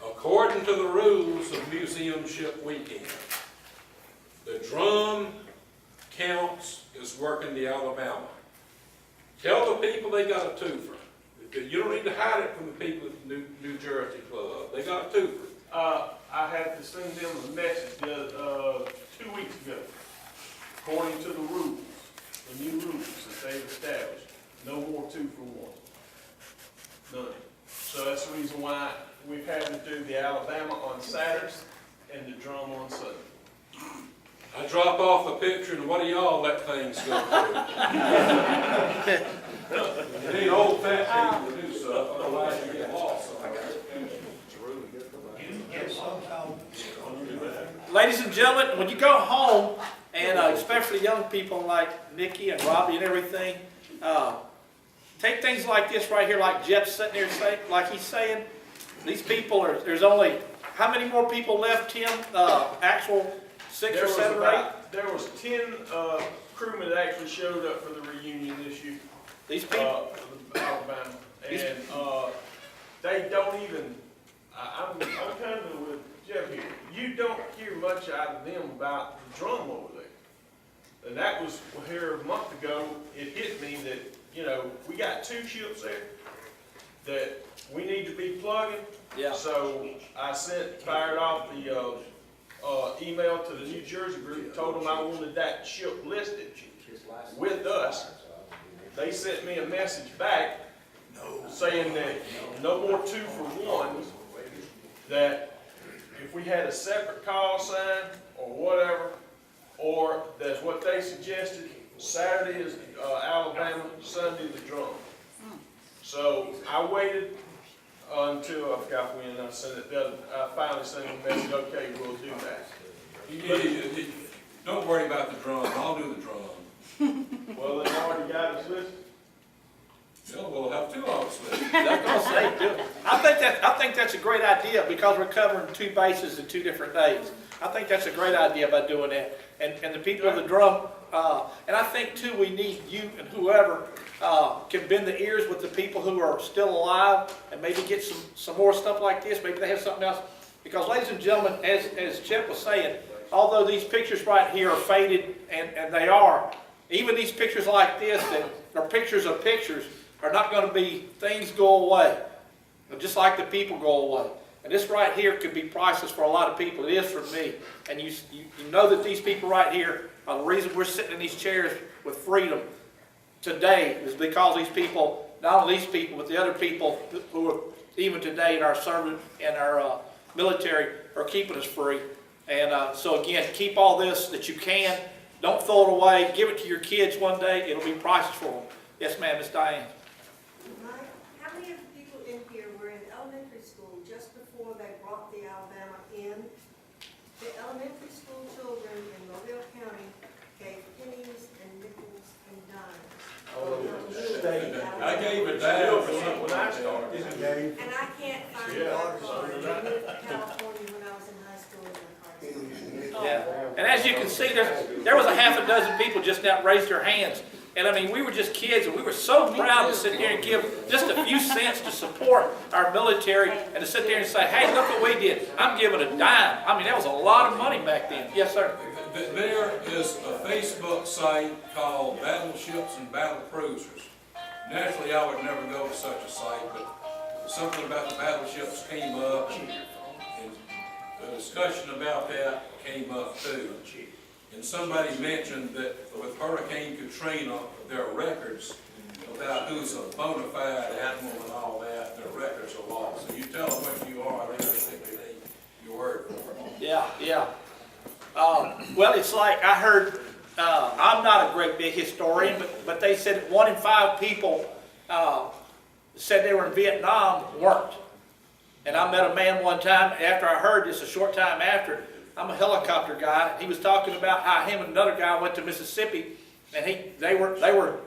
According to the rules of Museum Ship Weekend, the drum counts as working the Alabama. Tell the people they got a twofer. You don't need to hide it from the people at the New Jersey Club. They got a twofer.
I had to send them a message 2 weeks ago. According to the rules, the new rules that they've established, no more 2-for-1. None. So that's the reason why we've had to do the Alabama on Saturdays and the drum on Sunday.
I drop off a picture and what do y'all let things go through? It ain't old fat people to do stuff, otherwise you get lost.
Ladies and gentlemen, when you go home, and especially young people like Nikki and Robbie and everything, take things like this right here, like Jeff's sitting there saying, like he's saying, these people are, there's only, how many more people left, Tim? Actual 6 or 7 or 8?
There was 10 crewmen that actually showed up for the reunion this year.
These people?
Alabama. And they don't even, I'm kind of with Jeff here. You don't hear much out of them about the drum over there. And that was here a month ago, it hit me that, we got 2 ships there that we need to be plugging.
Yeah.
So I fired off the, email to the New Jersey group, told them I wanted that ship listed with us. They sent me a message back saying that no more 2 for 1s, that if we had a separate call sign or whatever, or that's what they suggested, Saturday is Alabama, Sunday the drum. So I waited until, I forgot when I sent it, I finally sent a message, okay, we'll do that.
Don't worry about the drum, I'll do the drum.
Well, they already got us listed.
Yeah, we'll have 2 of us listed.
I think that's a great idea because we're covering 2 bases in 2 different days. I think that's a great idea about doing that. And the people of the drum, and I think too, we need you and whoever can bend the ears with the people who are still alive and maybe get some more stuff like this. Maybe they have something else. Because ladies and gentlemen, as Chet was saying, although these pictures right here are faded, and they are, even these pictures like this that are pictures of pictures are not going to be, things go away. Just like the people go away. And this right here could be priceless for a lot of people. It is for me. And you know that these people right here are the reason we're sitting in these chairs with freedom today is because these people, not only these people, but the other people who are even today in our service and our military are keeping us free. And so again, keep all this that you can. Don't throw it away. Give it to your kids one day. It'll be priceless for them. Yes, ma'am, Miss Diane.
Mike, how many of the people in here were in elementary school just before they brought the Alabama in? The elementary school children in Mobile County gave pennies and nickels and dimes.
I gave a dime for something
when I started.
And I can't find that card. I moved to California when I was in high school in the car.
Yeah. And as you can see, there was a half a dozen people just now raised their hands. And I mean, we were just kids, and we were so proud to sit there and give just a few cents to support our military, and to sit there and say, hey, look what we did. I'm giving a dime. I mean, that was a lot of money back then. Yes, sir.
There is a Facebook site called Battleships and Battle Cruisers. Naturally, I would never go to such a site, but something about the battleships came up, and the discussion about that came up too. And somebody mentioned that with Hurricane Katrina, their records about who's a bona fide admiral and all that, their records are lost. So you tell them what you are, they take your word for it.
Yeah, yeah. Well, it's like I heard, I'm not a great big historian, but they said that 1 in 5 people said they were in Vietnam weren't. And I met a man one time after I heard this, a short time after. I'm a helicopter guy. He was talking about how him and another guy went to Mississippi, and they were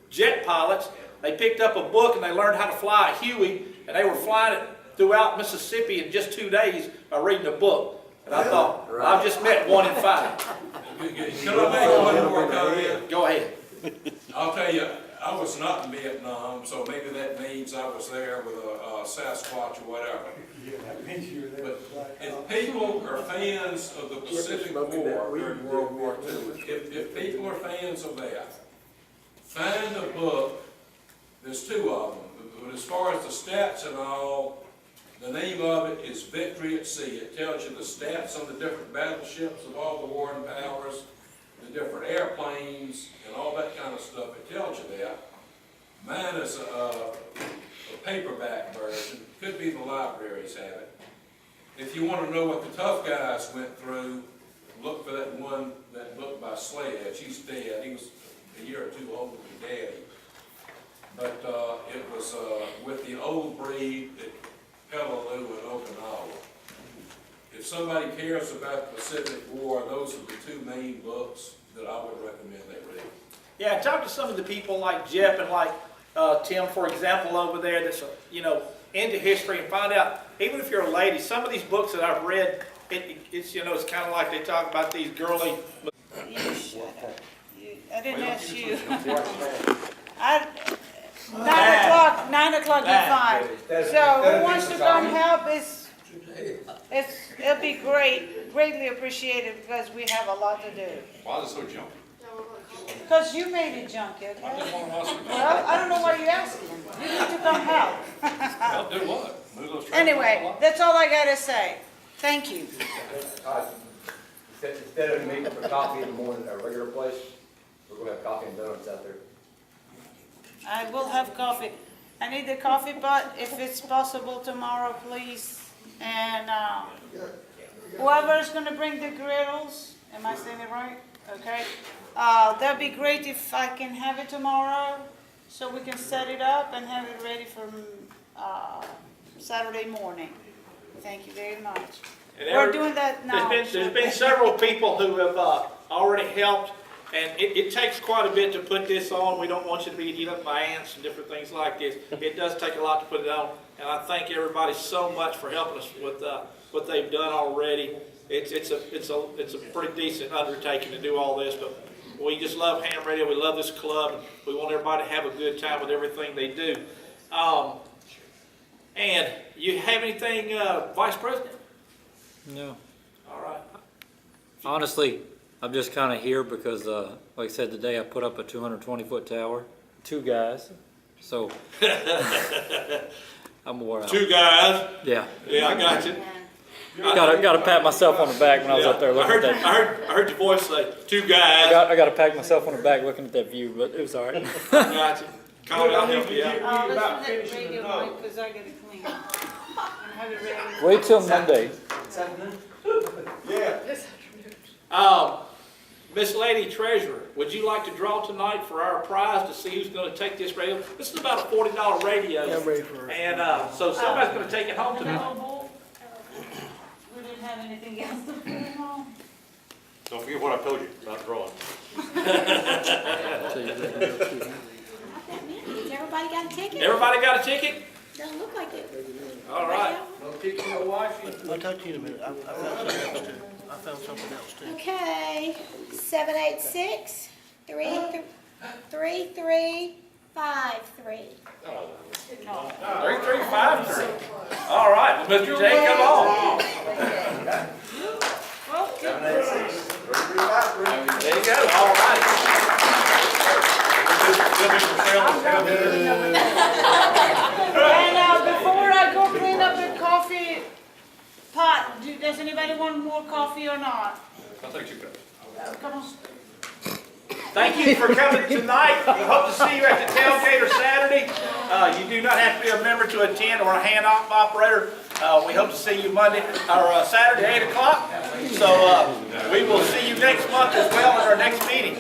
jet pilots. They picked up a book and they learned how to fly a Huey, and they were flying it throughout Mississippi in just 2 days by reading a book. And I thought, well, I've just met 1 in 5.
Can I make one more comment?
Go ahead.
I'll tell you, I was not in Vietnam, so maybe that means I was there with a Sasquatch or whatever. But if people are fans of the Pacific War during World War II, if people are fans of that, find a book, there's 2 of them, but as far as the stats and all, the name of it is Victory at Sea. It tells you the stats on the different battleships of all the warring powers, the different airplanes, and all that kind of stuff. It tells you that. Mine is a paperback version. Could be the libraries have it. If you want to know what the tough guys went through, look for that book by Sledge. He's dead. He was a year or 2 older than Daddy. But it was with the old breed at Peleliu and Okinawa. If somebody cares about the Pacific War, those are the 2 main books that I would recommend they read.
Yeah, talk to some of the people like Jeff and like Tim, for example, over there that's, into history, and find out, even if you're a lady, some of these books that I've read, it's it's kind of like they talk about these girly.
I didn't ask you. 9 o'clock, you're fine. So who wants to come help? It'll be greatly appreciated because we have a lot to do.
Why is it so jumpy?
Because you made it junky, okay? Well, I don't know why you're asking. You need to come help.
I'll do what? Move those trains off the
Anyway,
lot?
that's all I gotta say. Thank you.
Instead of making for coffee in the morning at a regular place, we're gonna have coffee and donuts out there.
I will have coffee. I need the coffee pot, if it's possible tomorrow, please. And, whoever's gonna bring the griddles, am I saying it right? Okay. That'd be great if I can have it tomorrow, so we can set it up and have it ready for, Saturday morning. Thank you very much.
And
We're doing that now.
There's been several people who have already helped, and it takes quite a bit to put this on. We don't want you to be eaten up by ants and different things like this. It does take a lot to put it on, and I thank everybody so much for helping us with what they've done already. It's a pretty decent undertaking to do all this, but we just love ham radio. We love this club. And we want everybody to have a good time with everything they do. And you have anything, Vice President?
No.
All right.
Honestly, I'm just kind of here because, like I said, today I put up a 220-foot tower, 2 guys, so I'm wore out.
2 guys?
Yeah.
Yeah, I got you.
Got to pat myself on the back when I was up there looking at that.
I heard your voice say, 2 guys.
I got to pat myself on the back looking at that view, but it was all right.
I got you. Colin, I'll help you out.
Listen to that radio mic, because I gotta clean. And have it ready.
Wait till Monday.
Yeah. Miss Lady Treasurer, would you like to draw tonight for our prize to see who's going to take this radio? This is about a $40 radio.
Yeah, I'm ready for it.
And so somebody's going to take it home tonight.
We didn't have anything else to put it on.
Don't forget what I told you about drawing.
Everybody got a ticket?
Everybody got a ticket?
Doesn't look like it.
All right.
No ticket, no Washington.
I'll talk to you in a minute. I found something else too.
Okay, 786 3353.
3353. All right, well, Mr. J, come on.
786-3353.
There you go. All right.
And before I go clean up the coffee pot, does anybody want more coffee or not?
I'll take 2 cups.
Come on.
Thank you for coming tonight. We hope to see you at the tailgate or Saturday. You do not have to be a member to attend or a hand-off operator. We hope to see you Monday or Saturday, 8 o'clock. So we will see you next month as well at our next meeting.